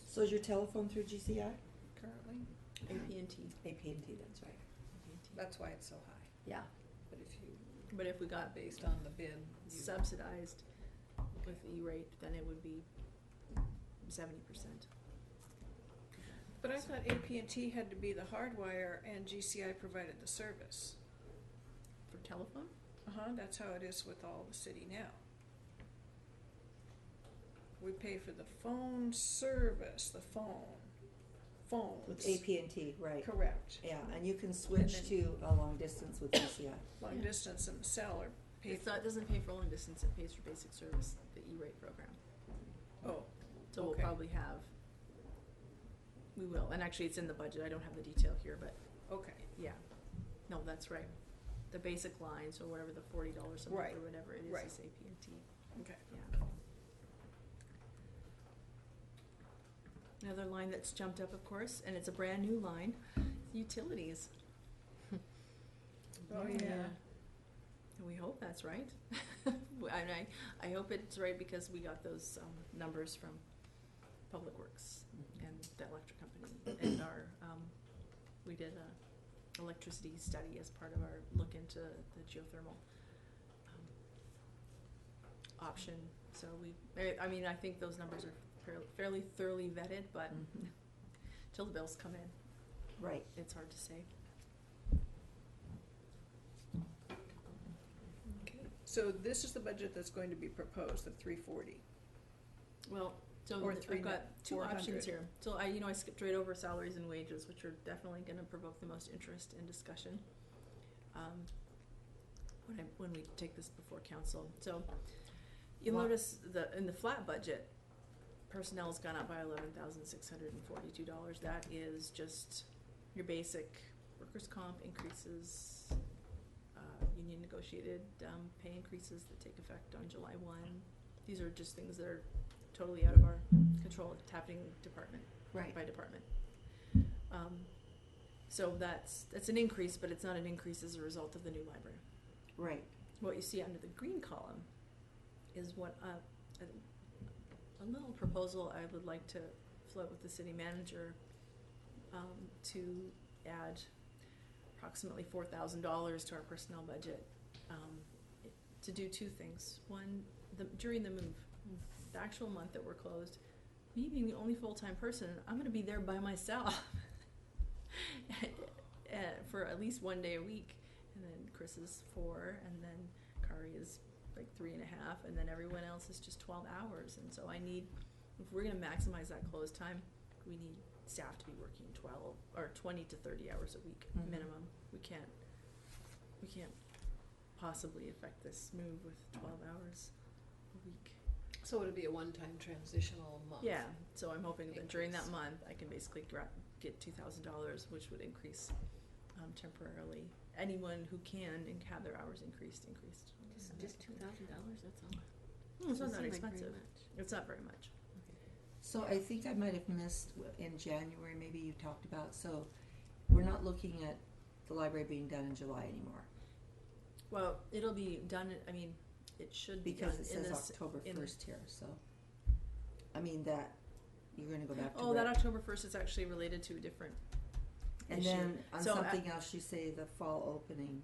So is your telephone through GCI? Currently, AT&T. AT&T, that's right. that's why it's so high. Yeah. But if you, But if we got based on the bid, subsidized with E-rate, then it would be 70%. But I thought AT&T had to be the hardwire and GCI provided the service. For telephone? That's how it is with all the city now. We pay for the phone service, the phones. With AT&T, right. Correct. Yeah, and you can switch And to a long distance with GCI. Long Yeah. distance and the cell are paid It doesn't pay for long distance, it pays for basic service, the E-rate program. Oh, So we'll okay. probably we will, and actually it's in the budget, I don't have the detail here, but okay. yeah. No, that's right. The basic line, so whatever the $40 a month Right, or whatever it is, right. is AT&T, Okay. yeah. Another line that's jumped up, of course, and it's a brand new line, utilities. Oh, yeah. And we hope that's right. And I hope it's right because we got those numbers from Public Works and the electric company and our, we did a electricity study as part of our look into the geothermal option. So I think those numbers are fairly thoroughly vetted, but Mhm. till the bills come in, Right. it's hard to say. Okay. So this is the budget that's going to be proposed, the 340. Well, so Or I've got two 400. options here. So I skipped right over salaries and wages, which are definitely gonna provoke the most interest and discussion, when we take this before council. So, you'll Well- notice in the flat budget, personnel's gone up by $11,642. That is just your basic workers' comp increases, union negotiated, pay increases that take effect on July 1. These are just things that are totally out of our control. It's happening department Right. by department. So that's an increase, but it's not an increase as a result of the new library. Right. What you see under the green column is what a little proposal I would like to float with the city manager, to add approximately $4,000 to our personnel budget, to do two things. One, during the move, the actual month that we're closed, me being the only full-time person, I'm gonna be there by myself for at least one day a week. And then Chris is 4, and then Kari is like 3.5, and then everyone else is just 12 hours. And so if we're gonna maximize that close time, we need staff to be working 12 or 20 to 30 hours a week Mhm. minimum. We can't possibly affect this move with 12 hours a week. so it'll be a one-time transitional month. Yeah, so I'm hoping that during that Increase. month, I can basically get $2,000, which would increase temporarily. Anyone who can and have their hours increased. Just $2,000, that's all. It's not Doesn't that seem like very expensive. much. It's not very much. So I think I might have missed in January, maybe you talked about, so we're not looking at the library being done in July anymore, Well, it'll be done, I mean, it should be done because it in says this. October in- 1st here, so. I mean, that, you're gonna go back to. Oh, that rec. October 1st is actually related to a different And issue. then on So, something else, you say the fall opening,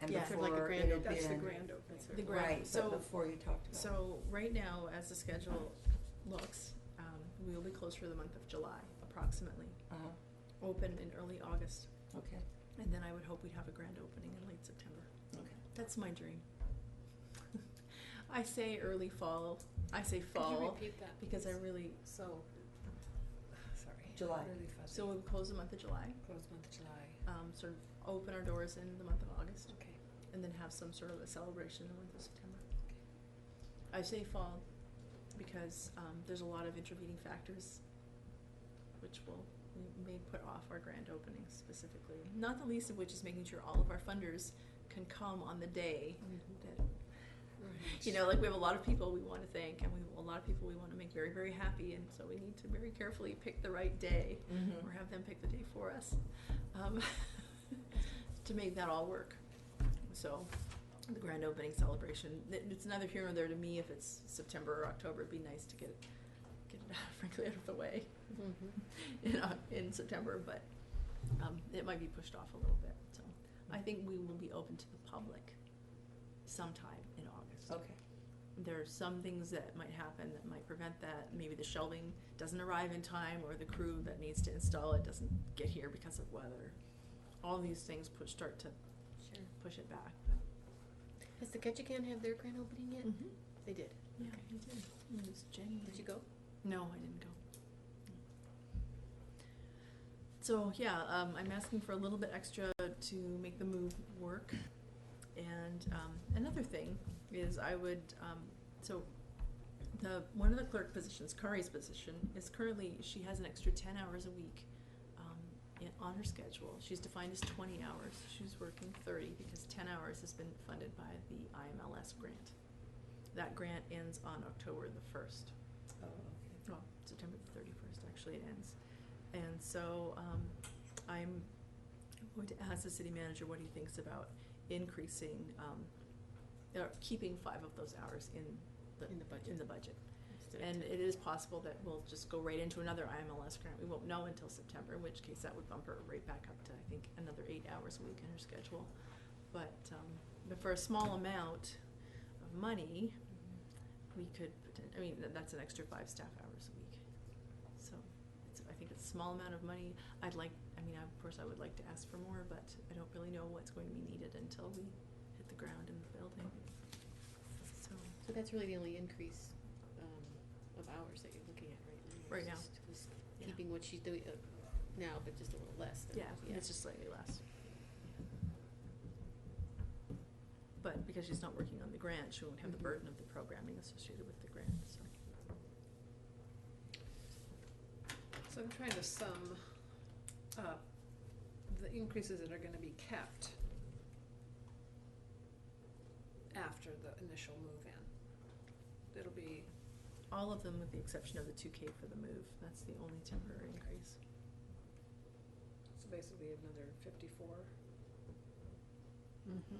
and Yeah. Sort of like a before grand it had opening. That's the been. grand opening. That's sort The of- grand- Right, so- but before you talked about. So right now, as the schedule looks, we will be closed for the month of July, approximately. Open in early August, Okay, and then I would hope we'd have a grand opening in late September. okay. That's my dream. I say early fall. I say Could you fall repeat that, because I please? really. So, sorry. July. Really fuzzy. So we would close the month of July. Close month of July. Sort of open our doors in the month of August, Okay. and then have some sort of a celebration in the month of September. I say fall because there's a lot of intervening factors which may put off our grand opening specifically. Not the least of which is making sure all of our funders can come on the day that, you know, like we have a lot of people we want to thank, and we have a lot of people we want to make very, very happy, and so we need to very carefully pick the right day, Mm-hmm. or have them pick the day for us, to make that all work. So, the grand opening celebration, it's neither here nor there to me if it's September or October. It'd be nice to get it frankly out of the way in September, but it might be pushed off a little bit. So, I think we will be open to the public sometime in August. Okay. There are some things that might happen that might prevent that. Maybe the shelving doesn't arrive in time, or the crew that needs to install it doesn't get here because of weather. All these things start to Sure. push it back. Does the Ketchikan have their grand opening yet? Mm-hmm. They did. Yeah, Okay. we did. It was January. Did you go? No, I didn't go. So yeah, I'm asking for a little bit extra to make the move work. And another thing is I would one of the clerk positions, Kari's position, is currently, she has an extra 10 hours a week on her schedule. She's defined as 20 hours. She's working 30 because 10 hours has been funded by the IMLS grant. That grant ends on October the 1st. Oh, okay. Well, September the 31st, actually, it ends. And so I'm going to ask the city manager what he thinks about increasing, or keeping 5 of those hours in In the budget. In the budget. Instead of And 10. it is possible that we'll just go right into another IMLS grant. We won't know until September, in which case that would bump her right back up to, I think, another 8 hours a week in her schedule. But for a small amount of money, we could, that's an extra 5 staff hours a week. So I think it's a small amount of money. Of course, I would like to ask for more, but I don't really know what's going to be needed until we hit the ground in the building. So that's really the only increase of hours that you're looking at right now. Right now. Just Yeah. keeping what she's doing now, but just a little less. Than Yeah, it's just slightly less. But because she's not working on the grant, she won't have the Mhm. burden of the programming associated with the grant, so. So I'm trying to sum up the increases that are gonna be kept after the initial move-in. It'll be, All of them with the exception of the 2K for the move. That's the only temporary increase. so basically another 54. Mm-hmm.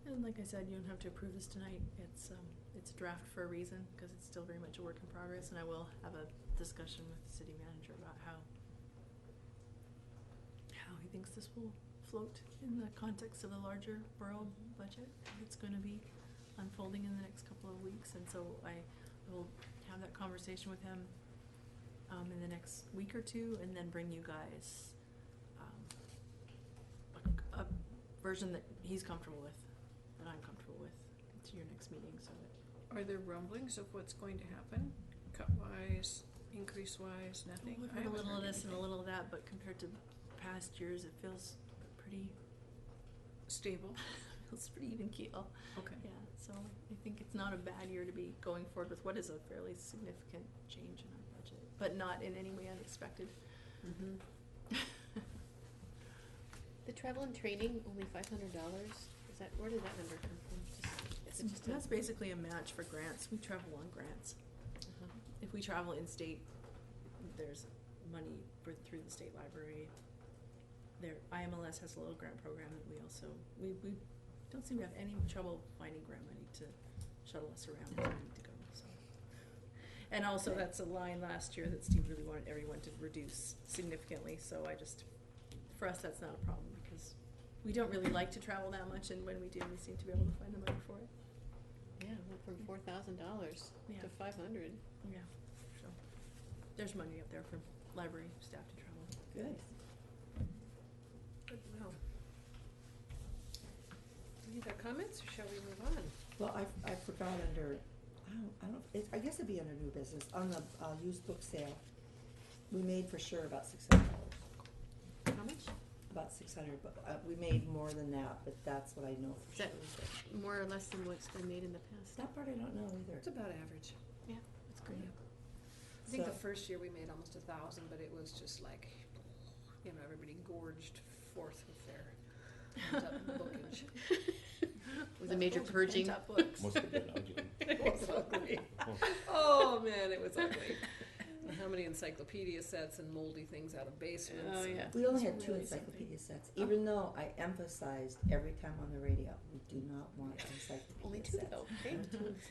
And like I said, you don't have to approve this tonight. It's a draft for a reason, because it's still very much a work in progress, and I will have a discussion with the city manager about how he thinks this will float in the context of the larger borough budget. It's gonna be unfolding in the next couple of weeks, and so I will have that conversation with him in the next week or two, and then bring you guys a version that he's comfortable with, that I'm comfortable with, to your next meeting, so that. Are there rumblings of what's going to happen, cut-wise, increase-wise, nothing? We've I heard a haven't little of heard this and a anything. little of that, but compared to past years, it feels pretty Stable? It's pretty even keel. Okay. Yeah, so I think it's not a bad year to be going forward with what is a fairly significant change in our budget, but not in any way unexpected. Mm-hmm. The travel and training, only $500. Is that, where did that number come from? Is it just a? That's basically a match for grants. We travel on grants. Uh-huh. If we travel in-state, there's money through the state library. IMLS has a little grant program that we also, we don't seem to have any trouble finding grant money to shuttle us around where we need to go, so. And also, that's a line last year that Steve really wanted everyone to reduce significantly, so for us, that's not a problem, because we don't really like to travel that much, and when we do, we seem to be able to find the money for it. Yeah, it went from $4,000 Yeah. to $500. Yeah, so, there's money up there for library staff to travel. Good. Good to know. Any other comments, or shall we move on? Well, I forgot under, I guess it'd be under new business, on the, used book sale. We made for sure about $600. How much? About 600, but, we made more than that, but that's what I know for Is sure. that more or less than what's been made in the past? That part I don't know either. It's about average. Yeah, that's great. I think So- the first year we made almost 1,000, but it was just like, you know, everybody gorged forth with their pent-up bookage. Was a major purging. Pent-up books. Must have been ugly. It was ugly. Oh, man, it was ugly. How many encyclopedia sets and moldy things out of basements. Oh, yeah. We only had It's 2 really encyclopedia sets, even though I emphasized every time on the radio, we do not want encyclopedia Only sets. 2 though, okay?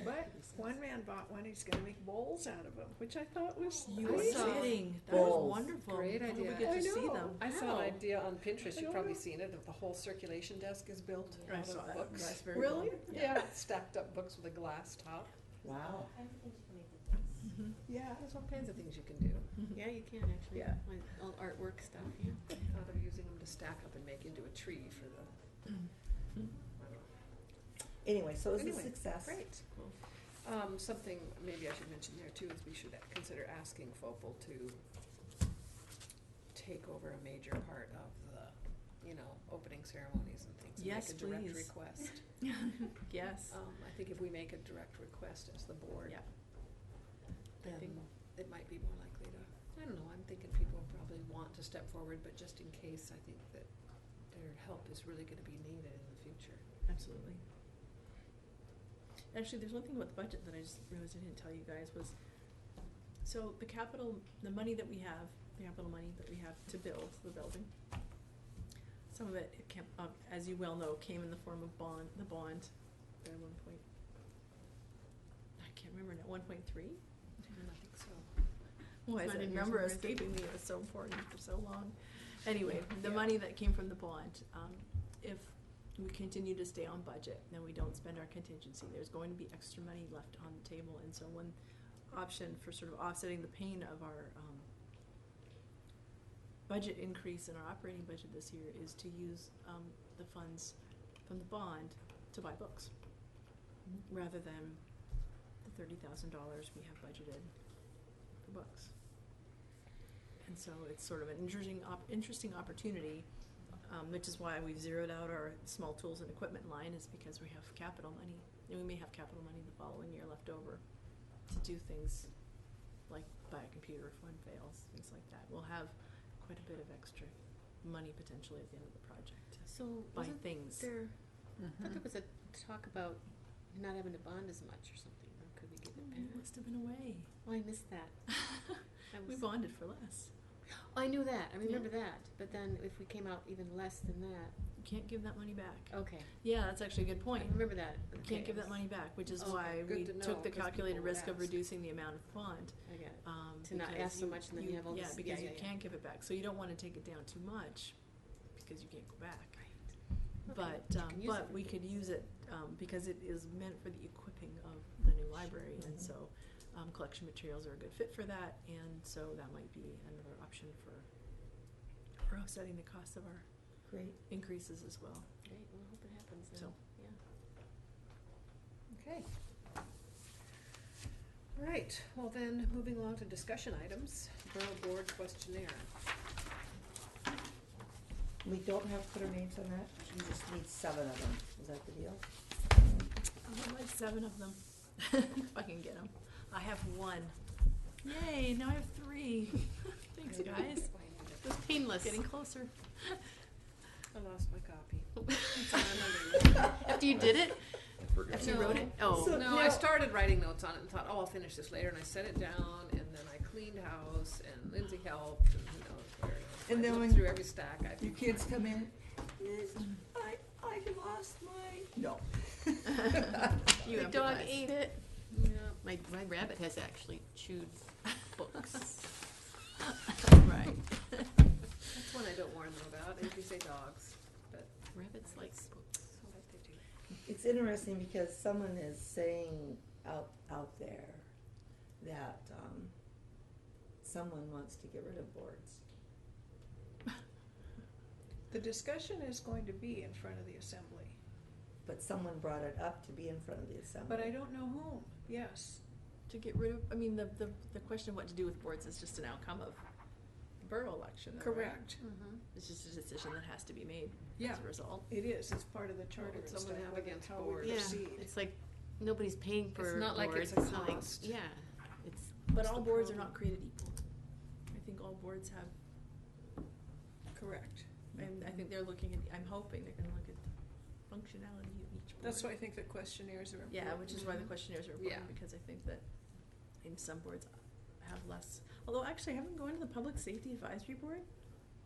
But one man bought one, he's gonna make bowls out of them, which I thought was You I were crazy. saw kidding. That bowls. was wonderful. Great How did idea. we get I to see know. them? I saw Wow. an idea on Pinterest, I you've don't probably know. seen it, that the whole circulation desk is built I out saw of that. books. That's very Really? cool. Yeah, stacked up books with a glass top. Wow. Mhm. Yeah. There's all kinds of things you can do Yeah, you can actually. Yeah. Like, all artwork stuff, yeah. out of using them to stack up and make into a tree for the, I don't know. Anyway, so it was Anyway, a success. Great. Something maybe I should mention there too is we should consider asking FOPL to take over a major part of the, you know, opening ceremonies and things. Yes, and make a direct please. request. Yes. I think if we make a direct request as the board, Yeah. then And it might be more likely to, I don't know, I'm thinking people probably want to step forward, but just in case, I think that their help is really gonna be needed in the future. Absolutely. Actually, there's one thing about the budget that I just realized I didn't tell you guys was, so the money that we have, the capital money that we have to build the building, some of it came, as you well know, came in the form of the bond, at 1 point, I can't remember now, 1.3? I think so. Why It's is not that in here number somewhere, is it? escaping me? It was so important for so long. Anyway, the Yeah. money that came from the bond, if we continue to stay on budget, then we don't spend our contingency, there's going to be extra money left on the table. And so one option for sort of offsetting the pain of our budget increase in our operating budget this year is to use the funds from the bond to buy books, rather than the $30,000 we have budgeted for books. And so it's sort of an interesting opportunity, which is why we've zeroed out our small tools and equipment line, is because we have capital money, and we may have capital money the following year left over to do things like buy a computer if one fails, things like that. We'll have quite a bit of extra money potentially at the end of the project to So buy wasn't things. there, I thought there was a talk about not having to bond as much or something, or could we give it You back? must have been away. Oh, I missed that. We bonded for less. Oh, I knew that, I remember that, but then if we came out even less than that, You can't give that money back. okay. Yeah, that's actually a good point. I remember that. You Okay, can't give I that was- money back, which is Okay, why good we to know, took the 'cause calculated people would risk of ask. reducing the amount of bond. I got it. To not because ask so much and then you have all yeah, this- because yeah, you yeah. can't give it back, so you don't wanna take it down too much, because you can't go back. Okay, But, you can use it. we could use it, because it is meant for the equipping of the new library, and so, collection materials are a good fit for that, and so that might be another option for offsetting the cost of our Great. increases as well. Great, well, I hope it happens then, So. yeah. Okay. All right, well then, moving along to discussion items, Borough Board questionnaire. We don't have to put our names on that, you just need 7 of them, is that the deal? I'd like 7 of them, if I can get them. I have 1. Yay, now I have 3. Thanks, guys. It was painless. Getting closer. I lost my copy. It's on another. After you did it? I forgot. After you No. wrote it? Oh. So- No, now- I started writing notes on it and thought, oh, I'll finish this later, and I set it down, and then I cleaned house, and Lindsay helped, and who knows where. And I then looked when through every stack, I. Your kids come in, I lost my, no. You The have dog eyes. ate it. Yeah. My rabbit has actually chewed books. Right. That's one I don't warn them about. I usually say dogs, but Rabbits like books. I bet they do. It's interesting because someone is saying out there that, someone wants to get rid of boards. The discussion is going to be in front of the assembly, But someone brought it up to be in front of the assembly. but I don't know whom, yes. To get rid of, I mean, the question of what to do with boards is just an outcome of the borough election, though, right? Correct, It's just a decision that has to be made Yeah. as a result. it is, it's part of the charter would and someone stuff, have whether against how we boards? Yeah, proceed. it's like nobody's paying for not like it's boards. a like- cost. Yeah, it's. But what's all the boards are problem? not created equal. I think all boards have, Correct. and I think they're looking at, I'm hoping they're gonna look at the functionality of each board. That's why I think the questionnaires are important. Yeah, which is why the questionnaires are important, Yeah. because I think that in some boards have less, although actually having gone to the Public Safety Advisory Board,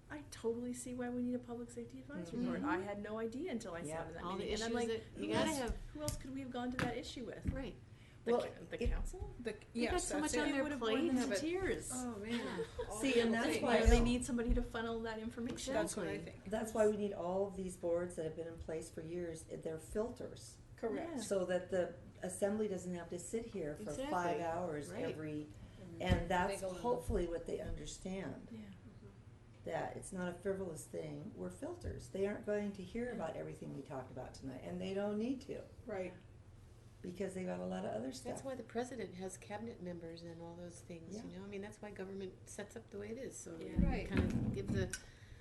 I totally see why we need a Public Safety Advisory Board. I had no idea until I Yeah. sat in that All the meeting, and I'm issues like, that, who you gotta else, have, who else could we have gone to that issue with? right. The, Well, the it- council? The, They got yes, so that's much on it. their It would have bored them plate. to but- tears. Oh, man. All See, the and little that's things. why Why they need somebody to funnel that information. That's what I Exactly. think. That's why we need all of these boards that have been in place for years, they're filters. Correct. Yeah. So that the assembly doesn't have to sit here for 5 Exactly. hours Right. every, and that's They go in. hopefully what they understand. Yeah. That it's not a frivolous thing, we're filters. They aren't going to hear about everything we talked about tonight, and they don't need to, Right, because they got a lot of other stuff. That's why the president has cabinet members and all those things, Yeah. you know, I mean, that's why government sets up the way it is, so Yeah. you Right. kind of give the,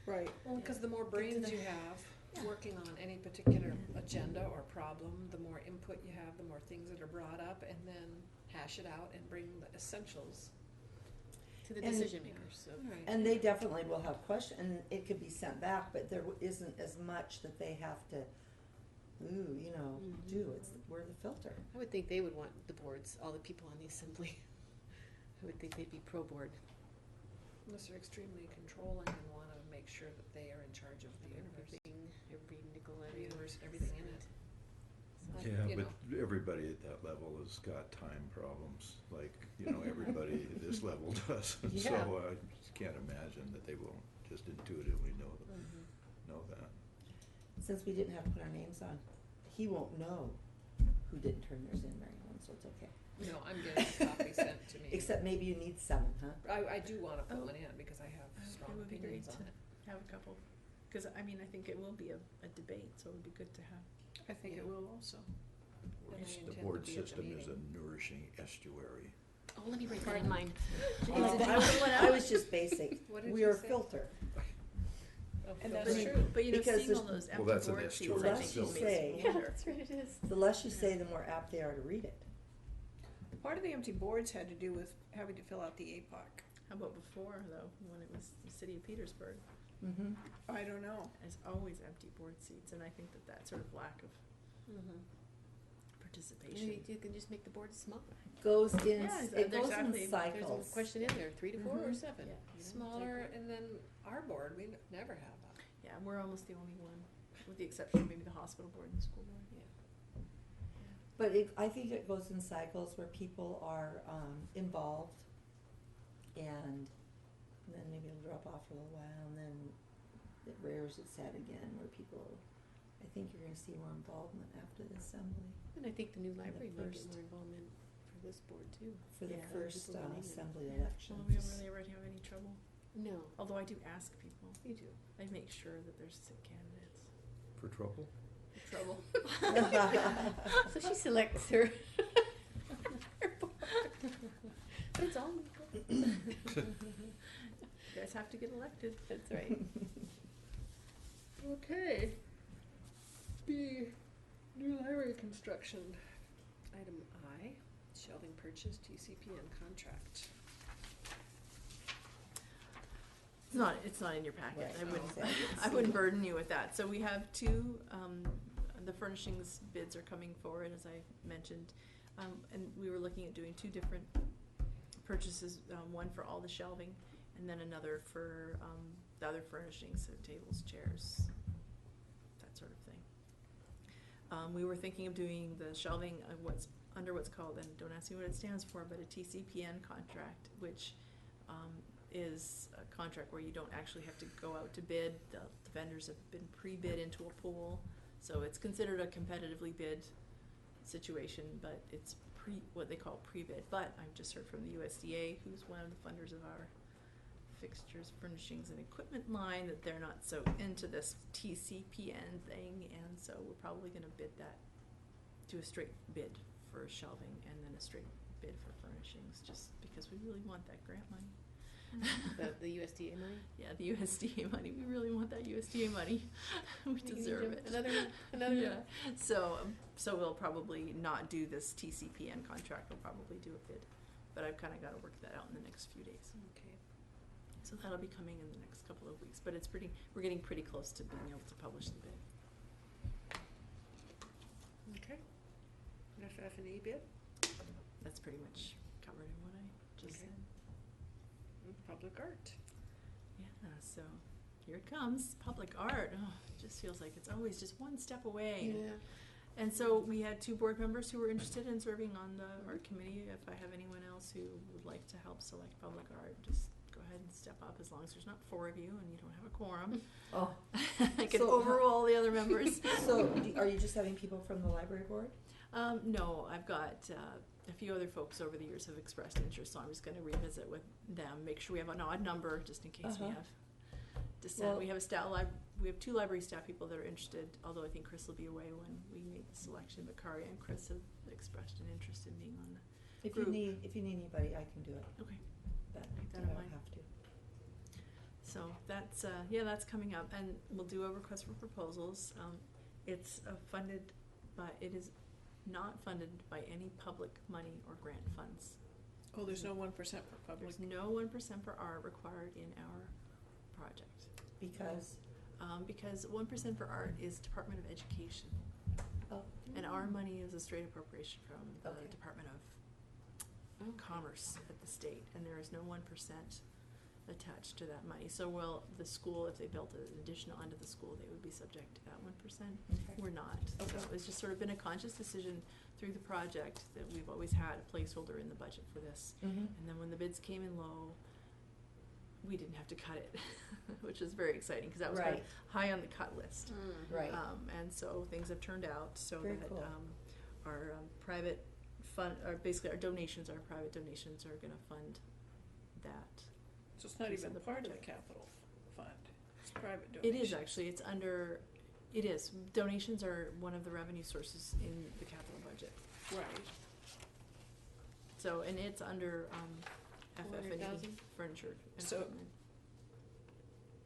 right. Well, because the more brains the- you have Yeah. working on any particular agenda or problem, the more input you have, the more things that are brought up, and then hash it out and bring the essentials. to the And- decision makers, so. Right. And they definitely will have questions, and it could be sent back, but there isn't as much that they have to, do. We're the filter. I would think they would want the boards, all the people on the assembly. I would think they'd be pro-board. Unless they're extremely controlling and wanna make sure that they are in charge of the universe, Every nickel the every universe, everything in it. So, Yeah, you but know. everybody at that level has got time problems, like, everybody at this level does. And so Yeah. I just can't imagine that they won't just intuitively know that. Since we didn't have to put our names on, he won't know who didn't turn theirs in, Mary Ellen, so it's okay. No, I'm getting a copy sent to me. Except maybe you need 7, huh? I do wanna put Oh. one in because I have It strong would be opinions great on to it. have a couple, because I mean, I think it will be a debate, so it would be good to have. I think it will also. And I The intend to board be at the system is a meeting. nourishing estuary. Oh, let me write that in mine. I was just basic. What did We you are a say? filter. Oh, And filter. that's But- true. But Because seeing all there's- those Well, empty that's an board seats, estuary I less think you makes say- me Yeah, wonder. that's right, it is. The less you say, the more apt they are to read it. Part of the empty boards had to do with having to fill out the APOC. How about before, though, when it was the city of Petersburg? Mm-hmm. I don't know. There's always empty board seats, and I think that sort of lack of You participation. you can just make the board smaller. Goes in, Yeah, it they're goes exactly- in There's cycles. a question in there, 3 to 4 or Mhm. 7. Yeah. you know, Smaller, it's like- and then our board, we never have that. Yeah, we're almost the only one, with the exception of maybe the hospital board and the school board. But I think it goes in cycles where people are involved, and then maybe it'll drop off for a little while, and then it rears its head again, where people, I think you're gonna see more involvement after the assembly, And I think the new library might get first- more involvement for this board too. for the Yeah. first People running it. assembly Yeah. election. Well, we don't really ever have any trouble, No, although I do ask people. you do. I make sure that there's sick candidates. For trouble? Trouble. So she selects her. her board. But it's all legal. You guys have to get elected. That's right. Okay. B, new library construction. Item I, shelving purchase, TCPN contract. It's not in your packet. Right. I wouldn't, Oh, okay. I wouldn't burden you with that. So we have two, the furnishings bids are coming forward, as I mentioned. And we were looking at doing two different purchases, one for all the shelving and then another for, the other furnishings, so tables, chairs, that sort of thing. We were thinking of doing the shelving, what's called, and don't ask me what it stands for, but a TCPN contract, which, is a contract where you don't actually have to go out to bid. The vendors have been pre-bid into a pool, so it's considered a competitively bid situation, but it's what they call pre-bid. But I've just heard from the USDA, who's one of the funders of our fixtures, furnishings, and equipment line, that they're not so into this TCPN thing, and so we're probably gonna bid that, do a straight bid for shelving and then a straight bid for furnishings, just because we really want that grant money. The USDA money? Yeah, the USDA money. We really want that USDA money. We deserve it. Another Yeah. So we'll probably not do this TCPN contract. We'll probably do a bid, but I've kind of got to work that out in the next few days. Okay. So that'll be coming in the next couple of weeks. But we're getting pretty close to being able to publish the bid. Okay. FF&E bid? That's pretty much covered in what I just Okay. said. Public art. Yeah. So here it comes, public art. Oh, it just feels like it's always just one step away. And so we had two board members who were interested in serving on the art committee. If I have anyone else who would like to help select public art, just go ahead and step up, as long as there's not four of you and you don't have a quorum. Oh, I can So- overrule the other members. so are you just having people from the library board? No, I've got a few other folks over the years have expressed interest, so I'm just going to revisit with them, make sure we have an odd number, just in case we Uh-huh. have dissent. Well- We have we have two library staff people that are interested, although I think Chris will be away when we make the selection, but Kari and Chris have expressed an interest in being on the If you Group. need anybody, I can do it, Okay. but Keep that I in don't mind. have to. So that's that's coming up, and we'll do a request for proposals. It's funded by, it is not funded by any public money or grant funds. Oh, there's no 1% for public. There's no 1% for art required in our project. Because, Because 1% for art is Department of Education, oh, and our money is a straight appropriation from the Okay. Department of Commerce at the state, and there is no 1% attached to that money. So the school, if they built an addition onto the school, they would be subject to that 1%. okay. We're not. So Okay. it's just sort of been a conscious decision through the project that we've always had a placeholder in the budget for this. Mm-hmm. And then when the bids came in low, we didn't have to cut it, which is very exciting, because that was kind of Right. high on the cut list. Right. And so things have turned out so Very that cool. our private fund, or basically our private donations are going to fund that. So it's not piece even of the part of the project. capital fund. It's private It donations. is actually, it is. Donations are one of the revenue sources in the capital budget. Right. So, and it's under FF&E, 400,000? furniture and So- equipment.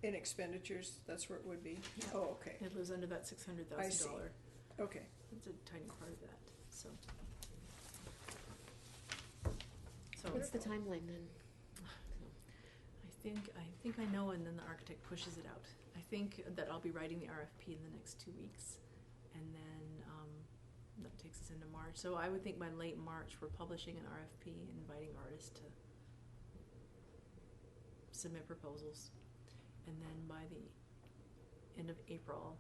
In expenditures, that's where it would be? Yeah. Oh, okay, It lives under that $600,000. okay. It's a tiny part of that, so. What's the timeline then? I think I know, and then the architect pushes it out. I think that I'll be writing the RFP in the next 2 weeks, and then that takes us into March. So I would think by late March, we're publishing an RFP and inviting artists to submit proposals. And then by the end of April,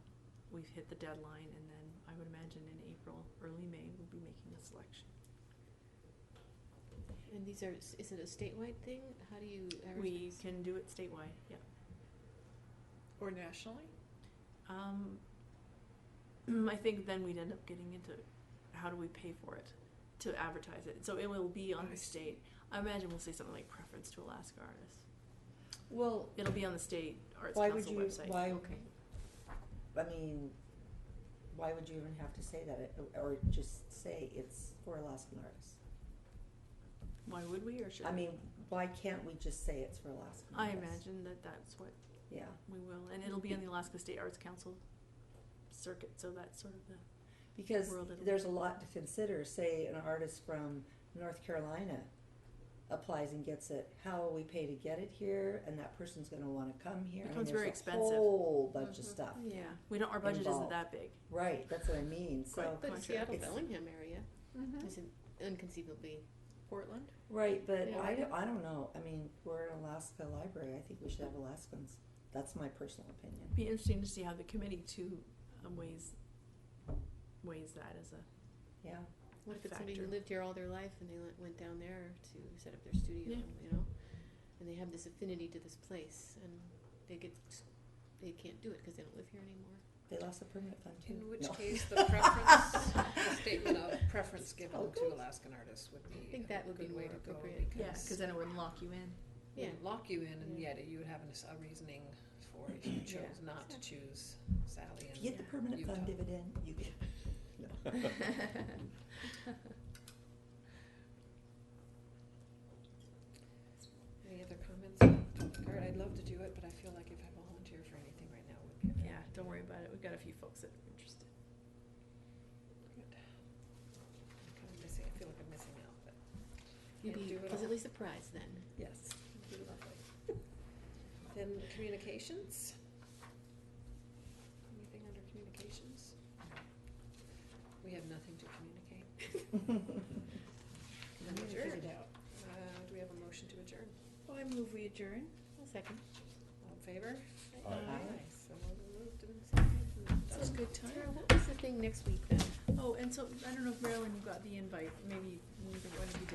we've hit the deadline, and then I would imagine in April, early May, we'll be making a selection. And is it a statewide thing? How do you advertise? We can do it statewide, yeah. Or nationally? I think then we'd end up getting into how do we pay for it to advertise it. So it will be on I the see. state. I imagine we'll say something like preference to Alaska artists. Well, It'll be on the state arts why would council you, website. why would you even have to say that, or just say it's for Alaskan artists? Why would we, or should I we? mean, why can't we just say it's for Alaskan I artists? imagine that that's what Yeah, we will, and it'll be on the Alaska State Arts Council circuit, so that's sort of the, because World it'll there's a be. lot to consider. Say an artist from North Carolina applies and gets it, how will we pay to get it here, and that person's gonna wanna come here. I mean, Becomes very there's expensive. a whole bunch of Mhm. stuff. yeah, we don't, our budget isn't Involved. that big. Right, that's what I mean, so, Quite. But Contract. Seattle, It's- Bellingham area Mm-hmm. isn't inconceivably, Portland? right, but Yeah. I don't know, I mean, we're an Alaska library, I think we should have Alaskans, that's my personal opinion. Be interesting to see how the committee too weighs that as a, Yeah, what if it's somebody who factor. lived here all their life and they went down there to set up their studio, Yeah. you know? And they have this affinity to this place and they can't do it because they don't live here anymore. they lost a permit fund too. In which No. case, the preference, the statement of preference given Oh, to good. Alaskan artists would be I think a that would be good way more to go, appropriate. yeah, cause then it wouldn't lock you in. Yeah. would lock you in, and Yeah. yet you would have a reasoning for if you chose Yeah. not to choose Sally If and you get the permanent Utah. fund dividend, you get, no. Any other comments on the card? I'd love to do it, but I feel like if I volunteer for anything right now, it would be a Yeah, don't worry about it, we've got a few folks that are interested. good. I'm kind of missing, I feel like I'm missing out, but You'd can't be do it all. pleasantly surprised then. Yes, it'd be lovely. Then communications? Anything under communications? We have nothing to communicate. Then adjourn. Do we have a motion to adjourn? Oh, I move we adjourn. A second. All in favor? Aye. So moved and seconded. That's a good time. Tara, what was the thing next week then? Oh, and so, I don't know if Marilyn, you got the invite, maybe neither one of you did.